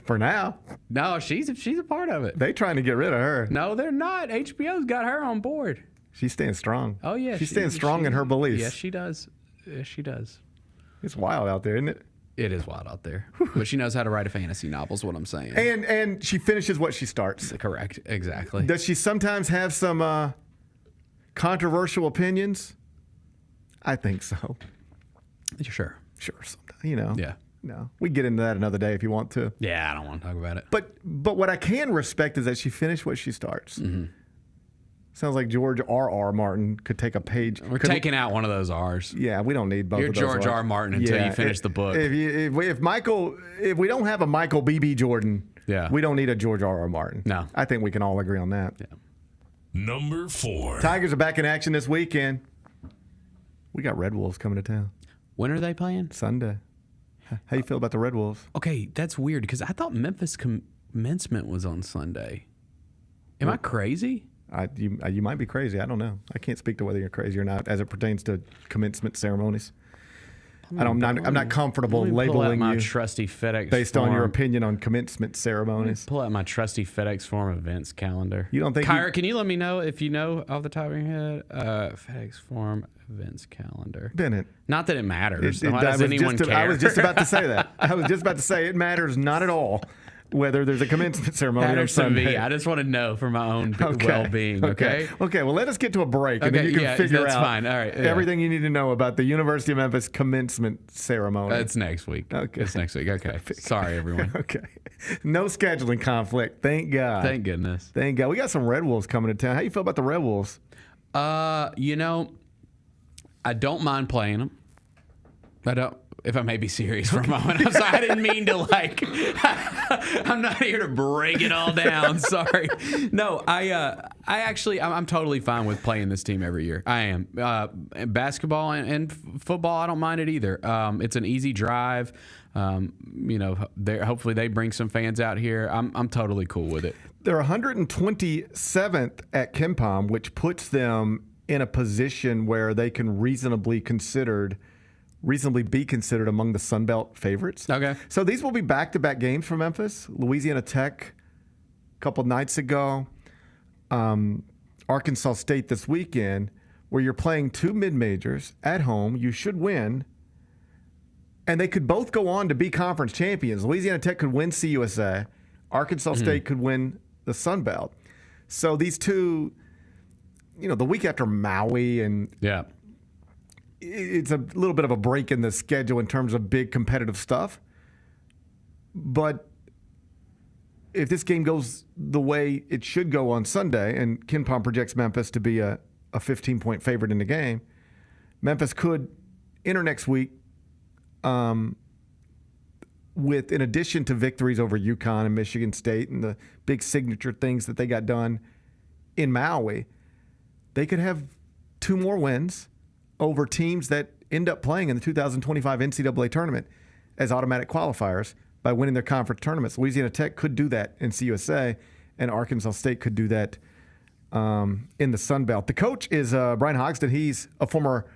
For now. No, she's a part of it. They trying to get rid of her. No, they're not. HBO's got her on board. She stands strong. Oh, yeah. She stands strong in her beliefs. Yes, she does. Yes, she does. It's wild out there, isn't it? It is wild out there. But she knows how to write a fantasy novel is what I'm saying. And she finishes what she starts. Correct. Exactly. Does she sometimes have some controversial opinions? I think so. Sure. Sometimes, Yeah. No. We can get into that another day if you want to. Yeah, I don't want to talk about it. But what I can respect is that she finished what she starts. Mm-hmm. Sounds like George R. Martin could take a page. We're taking out one of those R's. Yeah, we don't need both You're of those George R's. R. Martin until you finish the book. If we don't have a Michael B.B. Jordan, we don't need a George R. Martin. No. I think we can all agree on that. Yeah. Number 4. Tigers are back in action this weekend. We got Red Wolves coming to town. When are they playing? Sunday. How you feel about the Red Wolves? Okay, that's weird because I thought Memphis commencement was on Sunday. Am I crazy? You might be crazy. I don't know. I can't speak to whether you're crazy or not as it pertains to commencement ceremonies. I'm not comfortable labeling pull out my you trusty FedEx based form. on your opinion on commencement ceremonies. Pull out my trusty FedEx form events calendar. You don't think Kyra, can you let me know if you know off the top of your head? FedEx form events calendar. Bennett. Not that it matters. Why does anyone care? I was just about to say that. I was just about to say it matters not at all whether there's a commencement ceremony on Sunday. I just want to know for my own well-being, okay? Okay, well, let us get to a break, and then you can figure that's out fine. All right, everything you need to know about the University of Memphis commencement ceremony. It's next week. Okay. It's next week. Okay. Sorry, everyone. Okay. No scheduling conflict. Thank God. Thank goodness. Thank God. We got some Red Wolves coming to town. How you feel about the Red Wolves? You know, I don't mind playing them. I don't. If I may be serious for a moment. I'm sorry. I didn't mean to I'm not here to break it all down. Sorry. No, I'm totally fine with playing this team every year. I am. Basketball and football, I don't mind it either. It's an easy drive. Hopefully they bring some fans out here. I'm totally cool with it. They're 127th at KenPom, which puts them in a position where they can reasonably be considered among the Sun Belt favorites. Okay. So these will be back-to-back games for Memphis. Louisiana Tech a couple nights ago. Arkansas State this weekend, where you're playing two mid-majors at home. You should win. And they could both go on to be conference champions. Louisiana Tech could win CUSA. Arkansas State could win the Sun Belt. So these two, the week after Maui and it's a little bit of a break in the schedule in terms of big competitive stuff. But if this game goes the way it should go on Sunday, and KenPom projects Memphis to be a 15-point favorite in the game, Memphis could enter next week with, in addition to victories over UConn and Michigan State and the big signature things that they got done in Maui, they could have two more wins over teams that end up playing in the 2025 NCAA tournament as automatic qualifiers by winning their conference tournaments. Louisiana Tech could do that in CUSA, and Arkansas State could do that in the Sun Belt. The coach is Brian Hogston. He's a former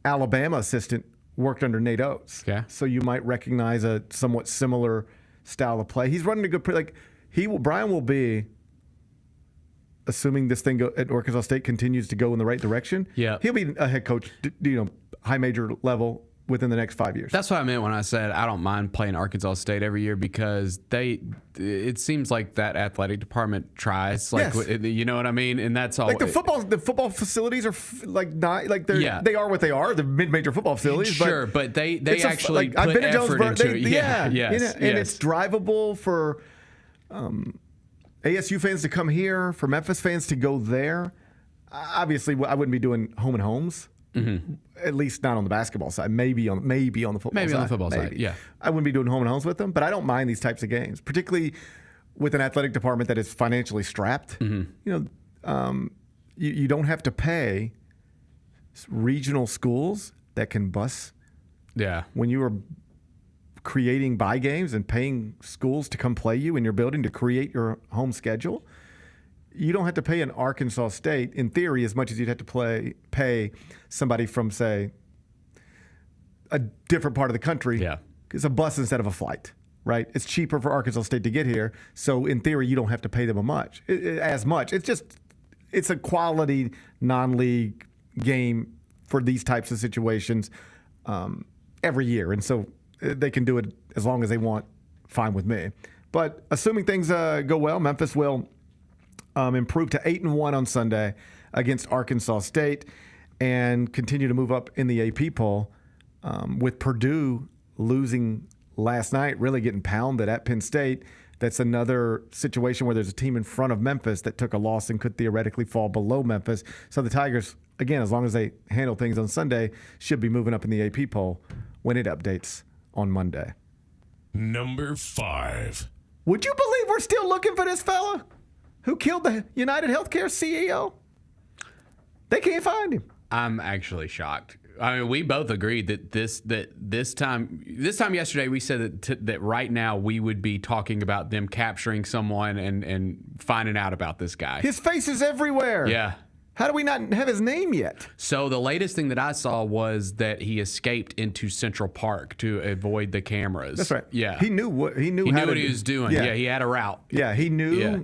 Alabama assistant, worked under Nate Oates. Okay. So you might recognize a somewhat similar style of play. He's running a good Brian will be, assuming this thing at Arkansas State continues to go in the right direction, he'll be a head coach, high major level within the next 5 years. That's what I meant when I said I don't mind playing Arkansas State every year, because it seems like that athletic department tries, you know what I mean, and that's all. Like the football facilities are they are what they are, the mid-major football facilities. Sure, but they actually put effort into it. And it's drivable for ASU fans to come here, for Memphis fans to go there. Obviously, I wouldn't be doing home and homes. Mm-hmm. At least not on the basketball side. Maybe on the football side. Maybe on the football side, yeah. I wouldn't be doing home and homes with them, but I don't mind these types of games, particularly with an athletic department that is financially strapped. Mm-hmm. You don't have to pay regional schools that can bus. Yeah. When you are creating buy games and paying schools to come play you in your building to create your home schedule, you don't have to pay an Arkansas State, in theory, as much as you'd have to pay somebody from, say, a different part of the country. Yeah. It's a bus instead of a flight, right? It's cheaper for Arkansas State to get here. So, in theory, you don't have to pay them as much. It's a quality non-league game for these types of situations every year. And so they can do it as long as they want, fine with me. But assuming things go well, Memphis will improve to 8-1 on Sunday against Arkansas State and continue to move up in the AP poll, with Purdue losing last night, really getting pounded at Penn State. That's another situation where there's a team in front of Memphis that took a loss and could theoretically fall below Memphis. So the Tigers, again, as long as they handle things on Sunday, should be moving up in the AP poll when it updates on Monday. Number 5. Would you believe we're still looking for this fella who killed the United Healthcare CEO? They can't find him. I'm actually shocked. I mean, we both agreed that this time yesterday we said that right now we would be talking about them capturing someone and finding out about this guy. His face is everywhere. Yeah. How do we not have his name yet? So the latest thing that I saw was that he escaped into Central Park to avoid the cameras. That's right. Yeah. He knew what he knew. He how knew to what he was doing. Yeah, he had a route. Yeah, he knew. Yeah.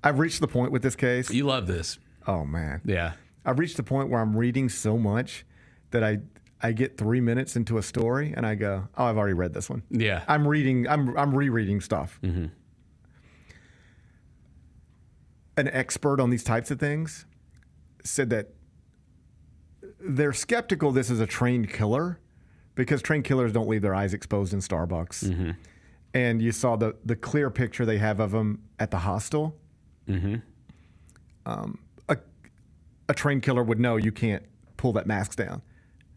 I've reached the point with this case. You love this. Oh man. Yeah. I've reached the point where I'm reading so much that I get 3 minutes into a story and I go, oh, I've already read this one. Yeah. I'm rereading stuff. Mm-hmm. An expert on these types of things said that they're skeptical this is a trained killer because trained killers don't leave their eyes exposed in Starbucks. Mm-hmm. And you saw the clear picture they have of him at the hostel. Mm-hmm. A trained killer would know you can't pull that mask down.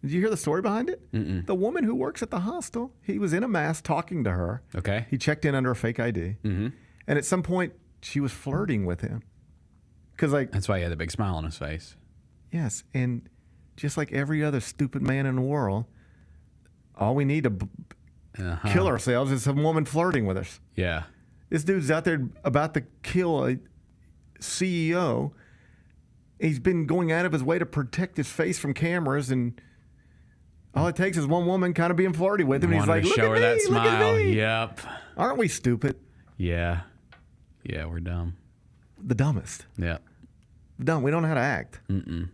Did you hear the story behind it? Mm-mm. The woman who works at the hostel, he was in a mask talking to her. Okay. He checked in under a fake ID. Mm-hmm. And at some point, she was flirting with him. That's why he had the big smile on his face. Yes. And just like every other stupid man in the world, all we need to kill ourselves is some woman flirting with us. Yeah. This dude's out there about to kill a CEO. He's been going out of his way to protect his face from cameras, and all it takes is one woman kind of being flirty with him. And he's like, to look show at her me, that look at smile. me. Yep. Aren't we stupid? Yeah. Yeah, we're dumb. The dumbest. Yeah. Dumb. We don't know how to act. Mm-mm.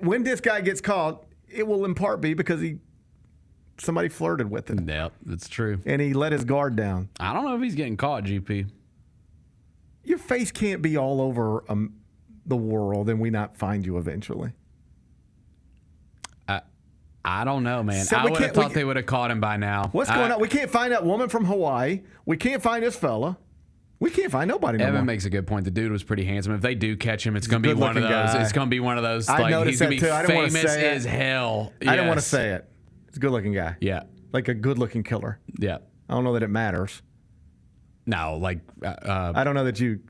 When this guy gets caught, it will in part be because somebody flirted with him. Yep, that's true. And he let his guard down. I don't know if he's getting caught, GP. Your face can't be all over the world and we not find you eventually. I don't know, man. So I would have thought they would have caught him by now. What's going on? We can't find that woman from Hawaii. We can't find this fella. We can't find nobody no Evan more. makes a good point. The dude was pretty handsome. If they do catch him, it's going to be one of those. guy. It's going to be one of those. I Like noticed he's going to be that too. I didn't wanna famous say it. as hell. I didn't want to Yes. say it. He's a good-looking guy. Yeah. Like a good-looking killer. Yeah. I don't know that it matters. No, like I don't know that you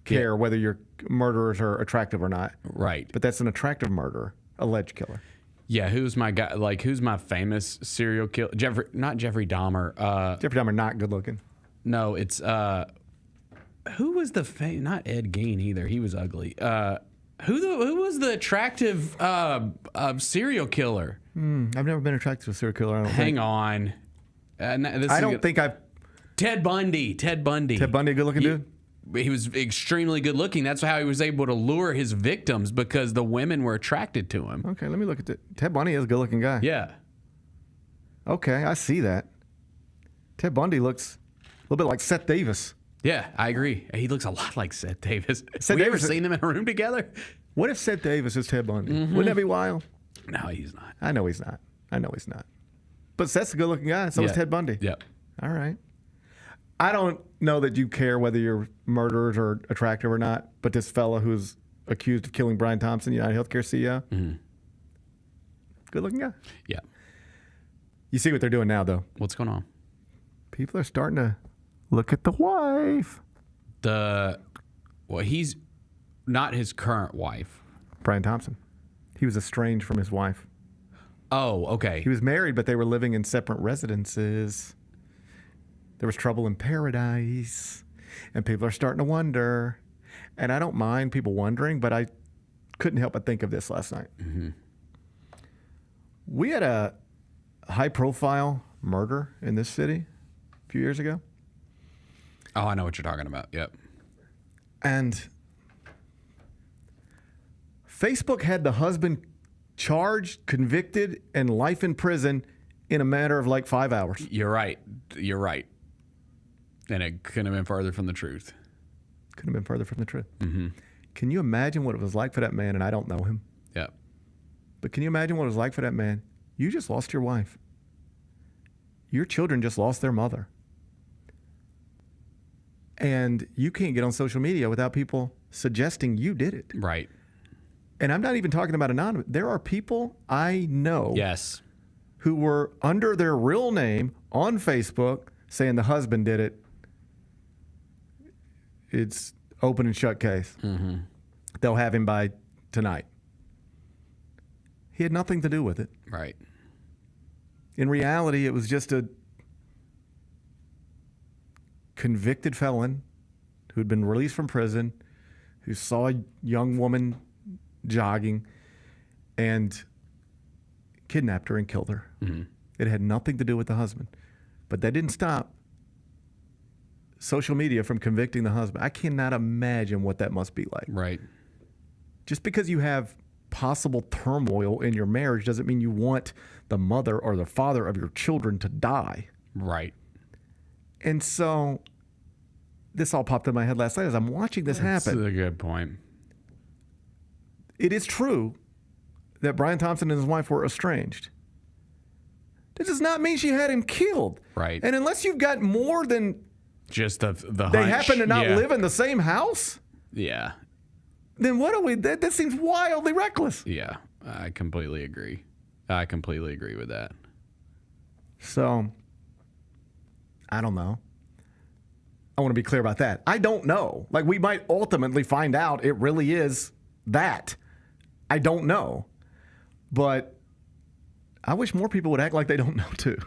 care whether your murderers are attractive or not. Right. But that's an attractive murderer, alleged killer. Yeah, who's my guy? Like, who's my famous serial killer? Not Jeffrey Dahmer. Jeffrey Dahmer, not good looking. No, it's who was the not Ed Gein either. He was ugly. Who was the attractive serial killer? I've never been attracted to a serial killer. Hang on. I don't think I've. Ted Bundy. Ted Bundy, a good looking dude? He was extremely good looking. That's how he was able to lure his victims because the women were attracted to him. Okay, let me look at it. Ted Bundy is a good looking guy. Yeah. Okay, I see that. Ted Bundy looks a little bit like Seth Davis. Yeah, I agree. He looks a lot like Seth Davis. Seth we Davis ever seen them in a room together? What if Seth Davis is Ted Bundy? Mm-hmm. Wouldn't that be wild? No, he's not. I know he's not. But Seth's a good looking guy. So is Ted Bundy. Yep. All right. I don't know that you care whether your murderers are attractive or not, but this fella who's accused of killing Brian Thompson, United Healthcare CEO, good looking guy. Yeah. You see what they're doing now, though. What's going on? People are starting to look at the wife. He's not his current wife. Brian Thompson. He was estranged from his wife. Oh, okay. He was married, but they were living in separate residences. There was trouble in paradise, and people are starting to wonder. And I don't mind people wondering, but I couldn't help but think of this last night. Mm-hmm. We had a high-profile murder in this city a few years ago. Oh, I know what you're talking about. Yep. And Facebook had the husband charged, convicted, and life in prison in a matter of like 5 hours. You're right. And it couldn't have been further from the truth. Couldn't have been further from the truth. Mm-hmm. Can you imagine what it was like for that man? And I don't know him. Yep. But can you imagine what it was like for that man? You just lost your wife. Your children just lost their mother. And you can't get on social media without people suggesting you did it. Right. And I'm not even talking about anonymous. There are people I know Yes. who were under their real name on Facebook saying the husband did it. It's open and shut case. Mm-hmm. They'll have him by tonight. He had nothing to do with it. Right. In reality, it was just a convicted felon who'd been released from prison, who saw a young woman jogging and kidnapped her and killed her. Mm-hmm. It had nothing to do with the husband. But that didn't stop social media from convicting the husband. I cannot imagine what that must be like. Right. Just because you have possible turmoil in your marriage doesn't mean you want the mother or the father of your children to die. Right. And so this all popped in my head last night as I'm watching this happen. That's a good point. It is true that Brian Thompson and his wife were estranged. That does not mean she had him killed. Right. And unless you've got more than just the they hunch. happen to not live in the same house, yeah, then what are we? That seems wildly reckless. Yeah, I completely agree. I completely agree with that. So, I don't know. I want to be clear about that. I don't know. Like, we might ultimately find out it really is that. I don't know. But I wish more people would act like they don't know, too.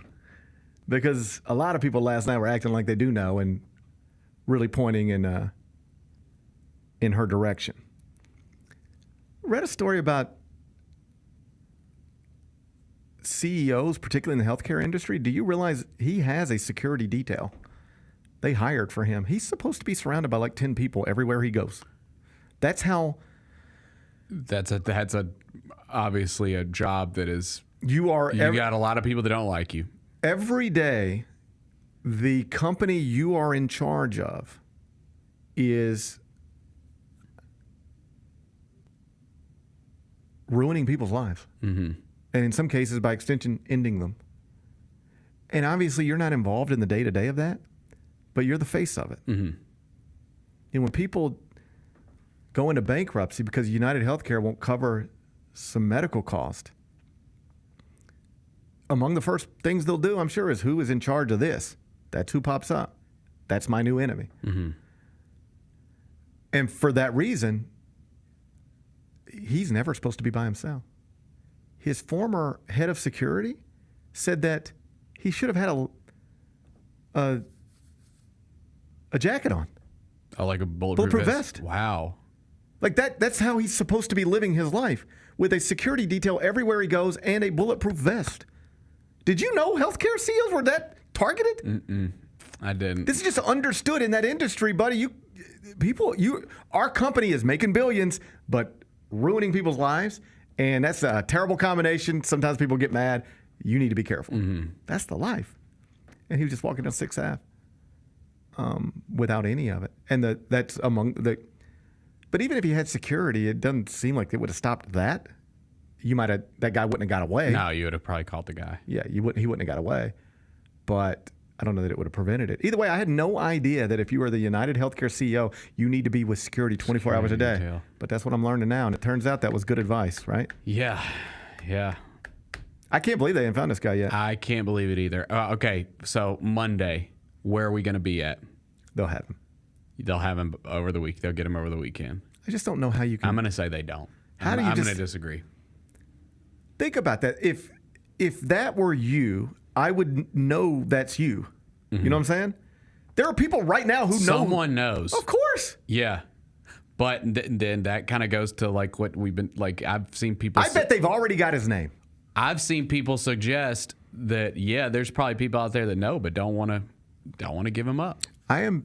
Because a lot of people last night were acting like they do know and really pointing in her direction. Read a story about CEOs, particularly in the healthcare industry. Do you realize he has a security detail? They hired for him. He's supposed to be surrounded by like 10 people everywhere he goes. That's how. That's obviously a job that is. You got a lot of people that don't like you. Every day, the company you are in charge of is ruining people's lives. Mm-hmm. And in some cases, by extension, ending them. And obviously, you're not involved in the day-to-day of that, but you're the face of it. Mm-hmm. And when people go into bankruptcy because United Healthcare won't cover some medical cost, among the first things they'll do, I'm sure, is who is in charge of this. That's who pops up. That's my new enemy. Mm-hmm. And for that reason, he's never supposed to be by himself. His former head of security said that he should have had a jacket on. Oh, like a bulletproof vest? Wow. Like that's how he's supposed to be living his life, with a security detail everywhere he goes and a bulletproof vest. Did you know healthcare CEOs were that targeted? Mm-mm. I didn't. This is just understood in that industry, buddy. Our company is making billions, but ruining people's lives, and that's a terrible combination. Sometimes people get mad. You need to be careful. Mm-hmm. That's the life. And he was just walking down 6th Ave without any of it. And that's among the. But even if he had security, it doesn't seem like it would have stopped that. That guy wouldn't have got away. No, you would have probably caught the guy. Yeah, he wouldn't have got away. But I don't know that it would have prevented it. Either way, I had no idea that if you are the United Healthcare CEO, you need to be with security 24 hours a day. Detail. But that's what I'm learning now, and it turns out that was good advice, right? Yeah. I can't believe they haven't found this guy yet. I can't believe it either. Okay, so Monday, where are we going to be at? They'll have him. They'll have him over the week. They'll get him over the weekend. I just don't know how you can. I'm going to say they don't. I'm going to disagree. Think about that. If that were you, I would know that's you. Mm-hmm. You know what I'm saying? There are people right now who know. Someone knows. Of course. Yeah. But then that kind of goes to like what we've been like. I've seen people. I bet they've already got his name. I've seen people suggest that there's probably people out there that know but don't want to give him up. I am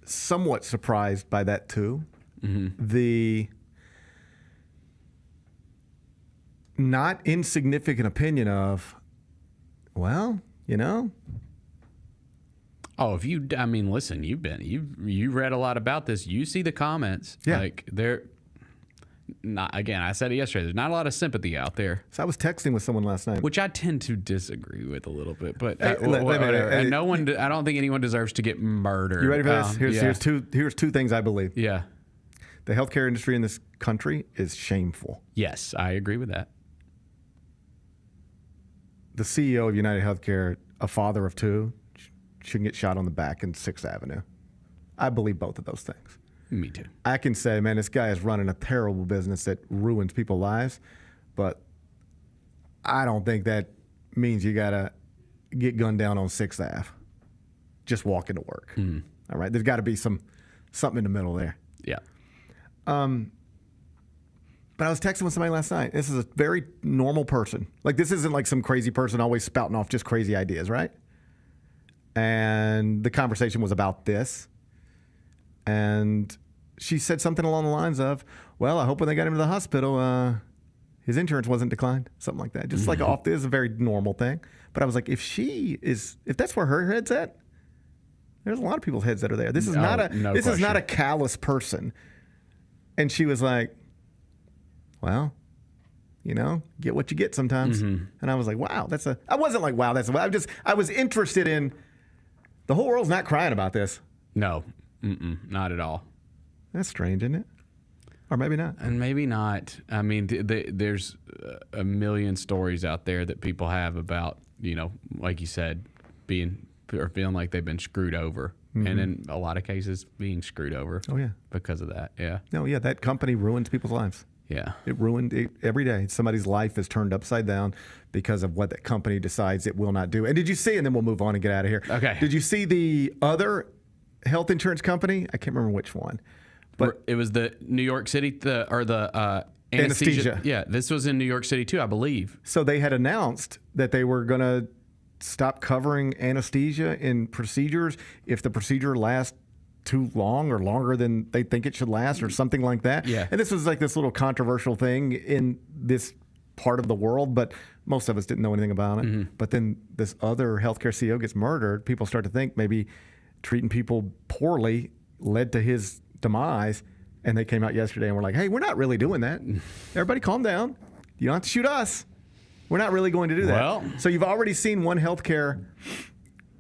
somewhat surprised by that too. Mm-hmm. The not insignificant opinion of, well, Oh, listen, you read a lot about this. You see the comments. Yeah. Like not, again, I said it yesterday, there's not a lot of sympathy out there. So I was texting with someone last night. Which I tend to disagree with a little bit, but I don't think anyone deserves to get murdered. You ready for this? Here's two things I believe. Yeah. The healthcare industry in this country is shameful. Yes, I agree with that. The CEO of United Healthcare, a father of two, shouldn't get shot on the back in 6th Avenue. I believe both of those things. Me too. I can say, man, this guy is running a terrible business that ruins people's lives, but I don't think that means you got to get gunned down on 6th Ave just walking to work. Mm. All right? There's got to be some something in the middle there. Yeah. But I was texting with somebody last night. This is a very normal person. Like, this isn't like some crazy person always spouting off just crazy ideas, right? And the conversation was about this. And she said something along the lines of, well, I hope when they got him to the hospital, his insurance wasn't declined. Something like that. Just like off, this is a very normal thing. But I was like, if that's where her head's at, there's a lot of people's heads that are there. This is not a callous person. And she was like, well, get what you get sometimes. And I was like, wow, I wasn't like, wow, I was interested in, the whole world's not crying about this. No, not at all. That's strange, isn't it? Or maybe not. And maybe not. I mean, there's a million stories out there that people have about, like you said, feeling like they've been screwed over. And in a lot of cases, being screwed over. Oh, yeah. Because of that, yeah. No, yeah, that company ruins people's lives. Yeah. It ruined it every day. Somebody's life is turned upside down because of what that company decides it will not do. And did you see, and then we'll move on and get out of here. Okay. Did you see the other health insurance company? I can't remember which one. But it was the New York City, anesthesia. Yeah, this was in New York City too, I believe. So they had announced that they were going to stop covering anesthesia in procedures if the procedure lasts too long or longer than they think it should last or something like that. Yeah. And this was like this little controversial thing in this part of the world, but most of us didn't know anything about it. But then this other healthcare CEO gets murdered. People start to think maybe treating people poorly led to his demise. And they came out yesterday and were like, hey, we're not really doing that. Everybody calm down. You don't have to shoot us. We're not really going to do that. Well, so you've already seen one healthcare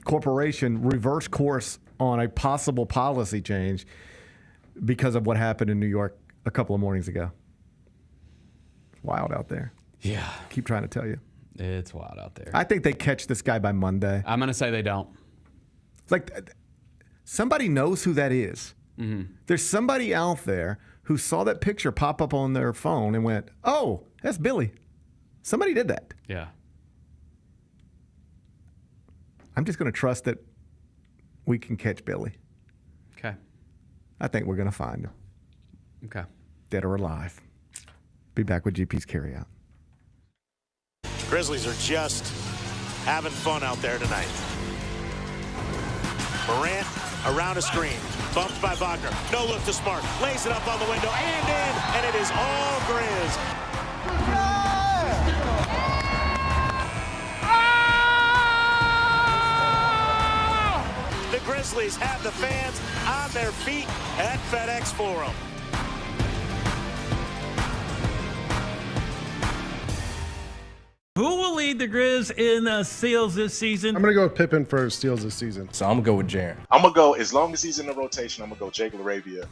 corporation reverse course on a possible policy change because of what happened in New York a couple of mornings ago. Wild out there. Yeah. Keep trying to tell you. It's wild out there. I think they catch this guy by Monday. I'm going to say they don't. It's like somebody knows who that is. There's somebody out there who saw that picture pop up on their phone and went, oh, that's Billy. Somebody did that. Yeah. I'm just going to trust that we can catch Billy. Okay. I think we're going to find him. Okay. Dead or alive. Be back with GP's Carryout. Grizzlies are just having fun out there tonight. Morant around a screen. Bumped by Wagner. No look to Smart. Lays it up on the window and in. And it is all Grizz. The Grizzlies have the fans on their feet at FedEx Forum. Who will lead the Grizz in steals this season? I'm going to go with Pippen for steals this season. So I'm going to go with Jaren. I'm going to go, as long as he's in the rotation, I'm going to go Jake LaRavia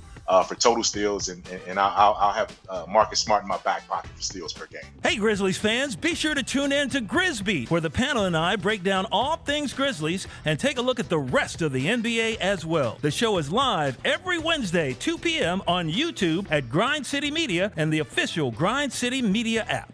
for total steals, and I'll have Marcus Smart in my back pocket for steals per game. Hey, Grizzlies fans, be sure to tune in to Grizz, where the panel and I break down all things Grizzlies and take a look at the rest of the NBA as well. The show is live every Wednesday, 2 p.m. on YouTube at Grind City Media and the official Grind City Media app.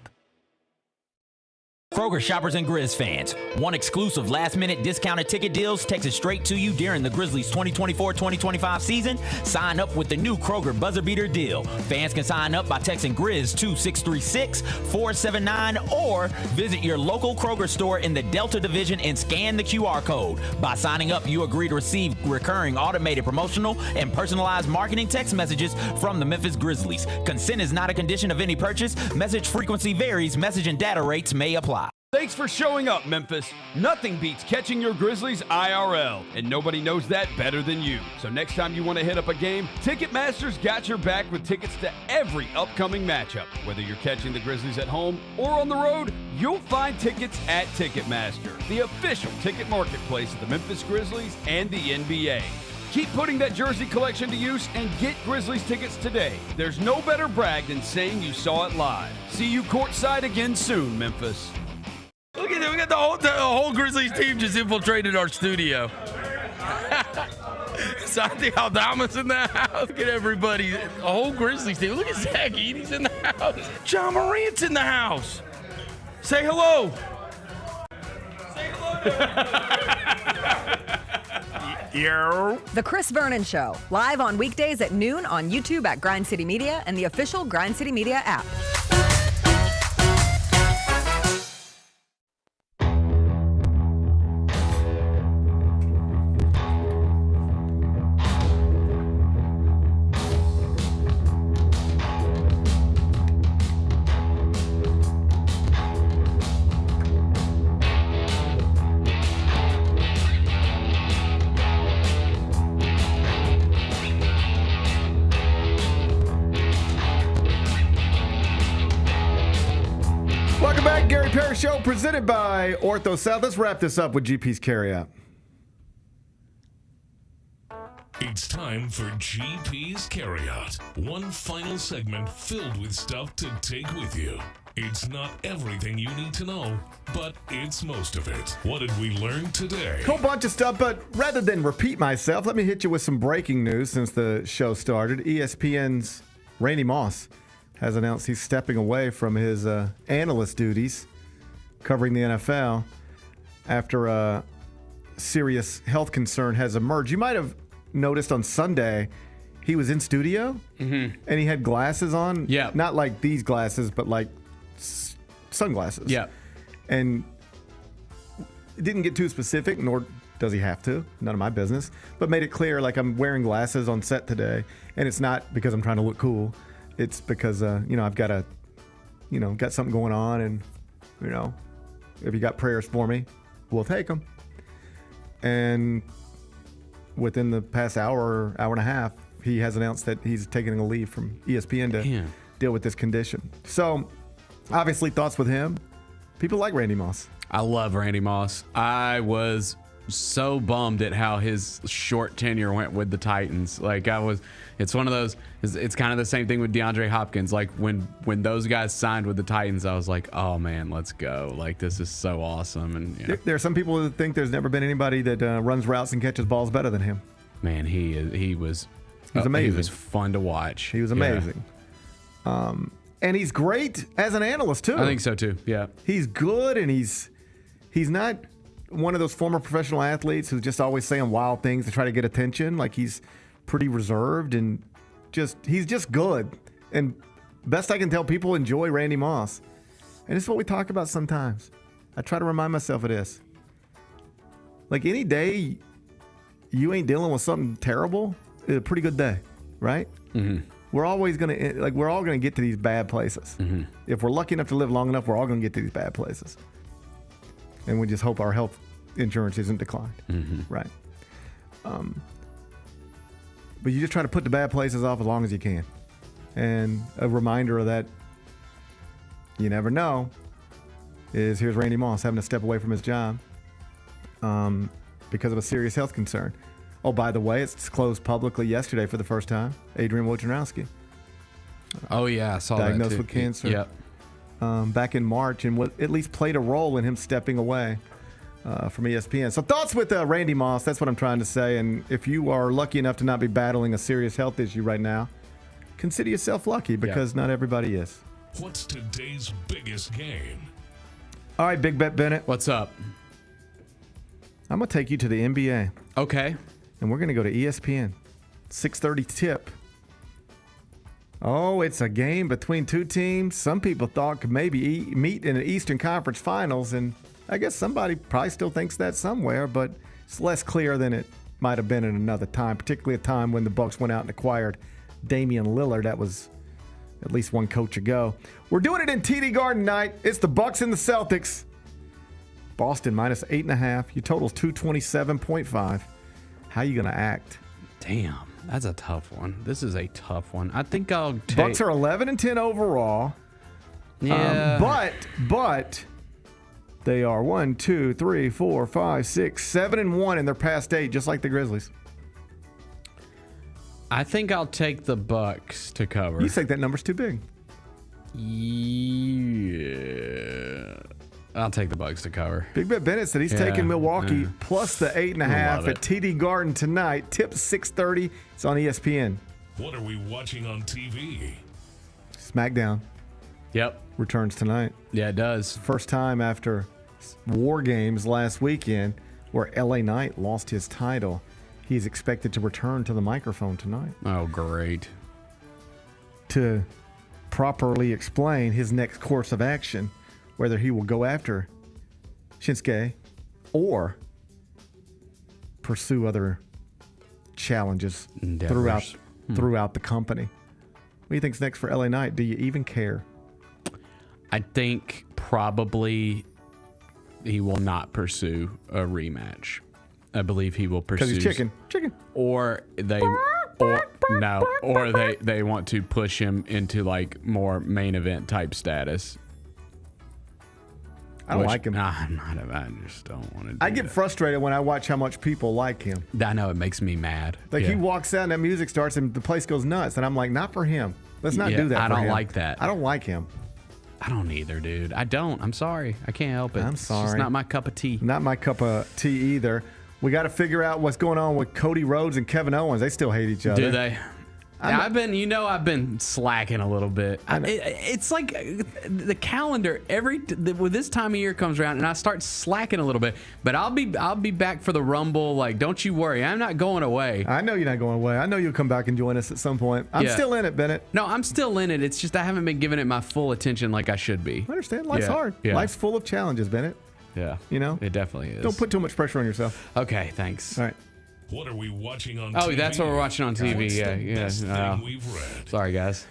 Kroger shoppers and Grizz fans, want exclusive last-minute discounted ticket deals texted straight to you during the Grizzlies 2024-2025 season? Sign up with the new Kroger Buzzer Beater deal. Fans can sign up by texting Grizz to 636-479 or visit your local Kroger store in the Delta Division and scan the QR code. By signing up, you agree to receive recurring automated promotional and personalized marketing text messages from the Memphis Grizzlies. Consent is not a condition of any purchase. Message frequency varies. Message and data rates may apply. Thanks for showing up, Memphis. Nothing beats catching your Grizzlies IRL, and nobody knows that better than you. So next time you want to hit up a game, Ticketmaster's got your back with tickets to every upcoming matchup. Whether you're catching the Grizzlies at home or on the road, you'll find tickets at Ticketmaster, the official ticket marketplace of the Memphis Grizzlies and the NBA. Keep putting that jersey collection to use and get Grizzlies tickets today. There's no better brag than saying you saw it live. See you courtside again soon, Memphis. Look at that. We got the whole Grizzlies team just infiltrated our studio. Santi Aldama's in the house. Look at everybody. The whole Grizzlies team. Look at Zach Edey's in the house. John Morant's in the house. Say hello. Say hello. Yo. The Chris Vernon Show, live on weekdays at noon on YouTube at Grind City Media and the official Grind City Media app. Parrish Show presented by Ortho South. Let's wrap this up with GP's Carryout. It's time for GP's Carryout. One final segment filled with stuff to take with you. It's not everything you need to know, but it's most of it. What did we learn today? Whole bunch of stuff, but rather than repeat myself, let me hit you with some breaking news since the show started. ESPN's Randy Moss has announced he's stepping away from his analyst duties covering the NFL after a serious health concern has emerged. You might have noticed on Sunday he was in studio and he had glasses on. Yeah. Not like these glasses, but like sunglasses. Yeah. And it didn't get too specific, nor does he have to. None of my business. But made it clear, like, I'm wearing glasses on set today, and it's not because I'm trying to look cool. It's because, I've got got something going on, and, if you got prayers for me, we'll take them. And within the past hour and a half, he has announced that he's taking a leave from ESPN to deal with this condition. So, obviously, thoughts with him. People like Randy Moss. I love Randy Moss. I was so bummed at how his short tenure went with the Titans. It's one of those, it's kind of the same thing with DeAndre Hopkins. Like when those guys signed with the Titans, I was like, oh man, let's go. Like, this is so awesome. And there are some people who think there's never been anybody that runs routes and catches balls better than him. Man, he was amazing. He was fun to watch. He was amazing. Yeah. And he's great as an analyst too. I think so too. Yeah. He's good, and he's not one of those former professional athletes who's just always saying wild things to try to get attention. Like, he's pretty reserved and he's just good. And best I can tell, people enjoy Randy Moss. And this is what we talk about sometimes. I try to remind myself of this. Like, any day you ain't dealing with something terrible is a pretty good day, right? Mm-hmm. We're always we're all gonna get to these bad places. Mm-hmm. If we're lucky enough to live long enough, we're all gonna get to these bad places. And we just hope our health insurance isn't declined, right? But you just try to put the bad places off as long as you can. And a reminder of that, you never know, is here's Randy Moss having to step away from his job because of a serious health concern. Oh, by the way, it's disclosed publicly yesterday for the first time. Adrian Wojnarowski. Oh, yeah, I saw diagnosed that too. with cancer. Yep. Back in March, and at least played a role in him stepping away from ESPN. So thoughts with Randy Moss, that's what I'm trying to say. And if you are lucky enough to not be battling a serious health issue right now, consider yourself lucky, because not everybody is. What's today's biggest game? All right, Big Bet Bennett. What's up? I'm going to take you to the NBA. Okay. And we're going to go to ESPN. 6:30 tip. Oh, it's a game between two teams some people thought could maybe meet in the Eastern Conference Finals, and I guess somebody probably still thinks that somewhere, but it's less clear than it might have been in another time, particularly a time when the Bucks went out and acquired Damian Lillard. That was at least one coach ago. We're doing it in TD Garden night. It's the Bucks and the Celtics. Boston minus 8.5. Your total's 227.5. How you going to act? Damn, that's a tough one. This is a tough one. I think I'll take... Bucks are 11-10 overall. Yeah. But they are 1, 2, 3, 4, 5, 6, 7-1 in their past 8, just like the Grizzlies. I think I'll take the Bucks to cover. You think that number's too big? Yeah. I'll take the Bucks to cover. Big Bet Bennett said he's taking Milwaukee plus the 8.5 at TD Garden tonight. Tip 6:30. It's on ESPN. What are we watching on TV? SmackDown. Yep. Returns tonight. Yeah, it does. First time after War Games last weekend where LA Knight lost his title. He's expected to return to the microphone tonight. Oh, great. To properly explain his next course of action, whether he will go after Shinsuke or pursue other challenges throughout the company. What do you think's next for LA Knight? Do you even care? I think probably he will not pursue a rematch. I believe he will pursue because he's chicken, or they want to push him into like more main event type status. I don't like him. I just don't want to do I get frustrated when I watch how much people like him. I know, it makes me mad. Like he walks out and that music starts and the place goes nuts. And I'm like, not for him. Let's not do that I for don't him. like that. I don't like him. I don't either, dude. I don't. I'm sorry. I can't help it. I'm sorry. It's just not my cup of tea. Not my cup of tea either. We got to figure out what's going on with Cody Rhodes and Kevin Owens. They still hate each other. Do they? I've been slacking a a bit. It's like the calendar when this time of year comes around and I start slacking a little bit. But I'll be back for the Rumble. Like, don't you worry, I'm not going away. I know you're not going away. I know you'll come back and join us at some point. I'm still in it, Bennett. No, I'm still in it. It's just I haven't been giving it my full attention like I should be. I understand. Life's hard. Yeah. Life's full of challenges, Bennett. Yeah, you know it definitely is. Don't put too much pressure on yourself. Okay, thanks. All right. What are we watching on TV? Oh, that's what we're watching on TV. What's yeah. the best thing we've read? Sorry, guys.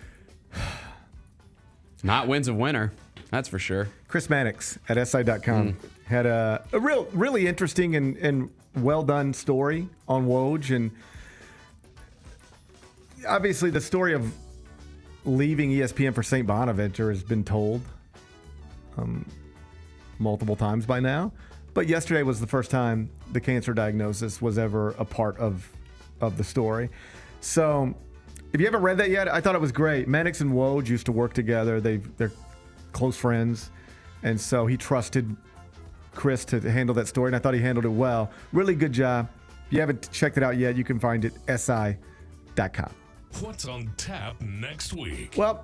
Not wins a winner. That's for sure. Chris Mannix at SI.com had a really interesting and well done story on Woj. And obviously the story of leaving ESPN for St. Bonaventure has been told multiple times by now. But yesterday was the first time the cancer diagnosis was ever a part of the story. So if you haven't read that yet, I thought it was great. Mannix and Woj used to work together. They're close friends. And so he trusted Chris to handle that story, and I thought he handled it well. Really good job. If you haven't checked it out yet, you can find it SI.com. What's on tap next week? Well,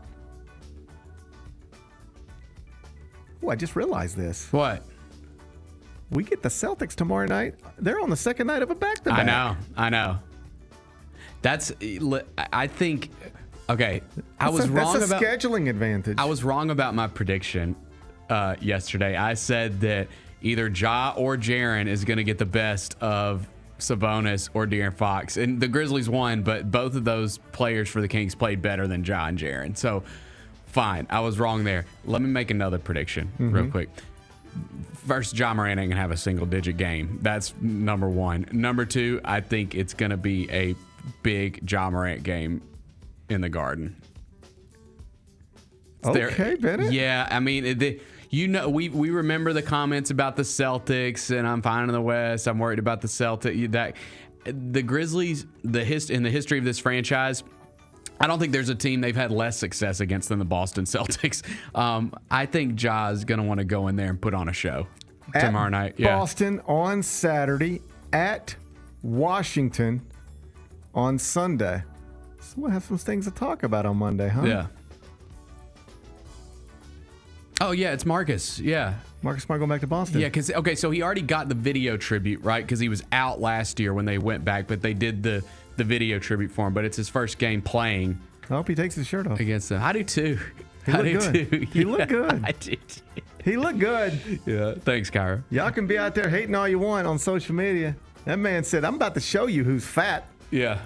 I just realized this. What? We get the Celtics tomorrow night. They're on the second night of a back-to-back. I know. I think, okay, I was wrong about... That's a scheduling advantage. I was wrong about my prediction yesterday. I said that either Ja or Jaren is going to get the best of Sabonis or De'Aaron Fox. And the Grizzlies won, but both of those players for the Kings played better than Ja and Jaren. So, fine. I was wrong there. Let me make another prediction real quick. First, Ja Morant ain't going to have a single-digit game. That's number one. Number two, I think it's going to be a big Ja Morant game in the Garden. Okay, Bennett. Yeah, I mean, we remember the comments about the Celtics, and I'm fine in the West. I'm worried about the Celtics. The Grizzlies, in the history of this franchise, I don't think there's a team they've had less success against than the Boston Celtics. I think Ja is going to want to go in there and put on a show tomorrow night. Yeah. Boston on Saturday, at Washington on Sunday. So we'll have some things to talk about on Monday, huh? Yeah. Oh, yeah, it's Marcus. Yeah. Marcus Smart going back to Boston. Yeah, so he already got the video tribute, right? Because he was out last year when they went back, but they did the video tribute for him. But it's his first game playing. I hope he takes his shirt off. Against them. I do too. He looked good. I do too. He looked good. Yeah. Thanks, Kyra. Y'all can be out there hating all you want on social media. That man said, I'm about to show you who's fat. Yeah.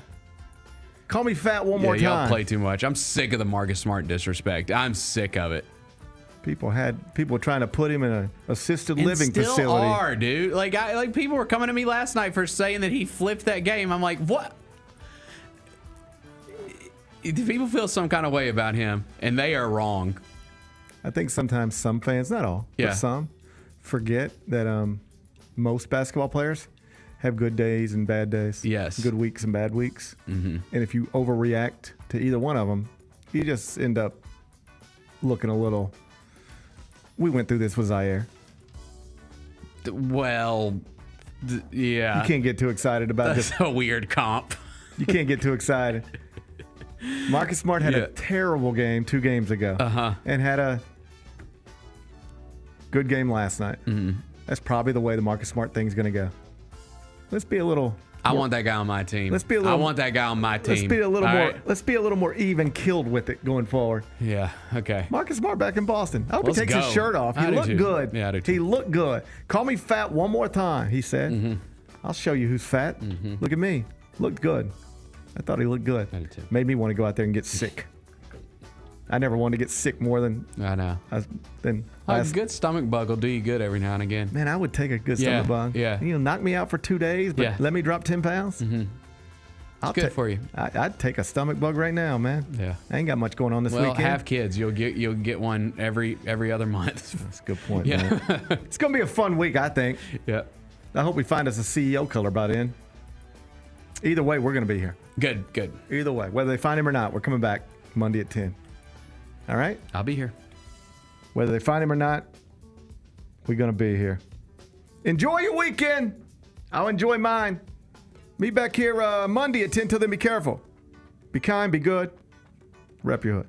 Call me fat one more time. Y'all play too much. I'm sick of the Marcus Smart disrespect. I'm sick of it. People trying to put him in an assisted living still facility. Are, dude. Like people were coming to me last night for saying that he flipped that game. I'm like, what? Do people feel some kind of way about him? And they are wrong. I think sometimes some fans, not all, but some, forget that most basketball players have good days and bad days. Yes. Good weeks and bad weeks. Mm-hmm. And if you overreact to either one of them, you just end up looking a little... We went through this with Zaire. Well, yeah. You can't get too excited about this. That's a weird comp. You can't get too excited. Marcus Smart had a terrible game 2 games ago. And had a good game last night. Mm-hmm. That's probably the way the Marcus Smart thing's going to go. Let's be a little I want that guy on my team. I want that guy on my team. Let's be a little more. Let's be a little more even killed with it going forward. Yeah. Okay. Marcus Smart back in Boston. I hope he takes his shirt off. He looked good. Yeah, I do too. He looked good. Call me fat one more time, he said. I'll show you who's fat. Look at me. Looked good. I thought he looked good. I did too. Made me want to go out there and get sick. I never wanted to get sick more than I know. A good stomach bug will do you good every now and again. Man, I would take a good stomach bug. Yeah. Knock me out for 2 days, but let me drop 10 pounds. It's good for you. I'd take a stomach bug right now, man. Yeah. I ain't got much going on this weekend. Well, have kids. You'll get one every other month. That's a good point, man. It's going to be a fun week, I think. Yeah. I hope we find us a CEO color by then. Either way, we're going to be here. Good. Either way, whether they find him or not, we're coming back Monday at 10. All right? I'll be here. Whether they find him or not, we're going to be here. Enjoy your weekend. I'll enjoy mine. Meet back here Monday at 10. Till then, be careful. Be kind, be good. Rep your hood.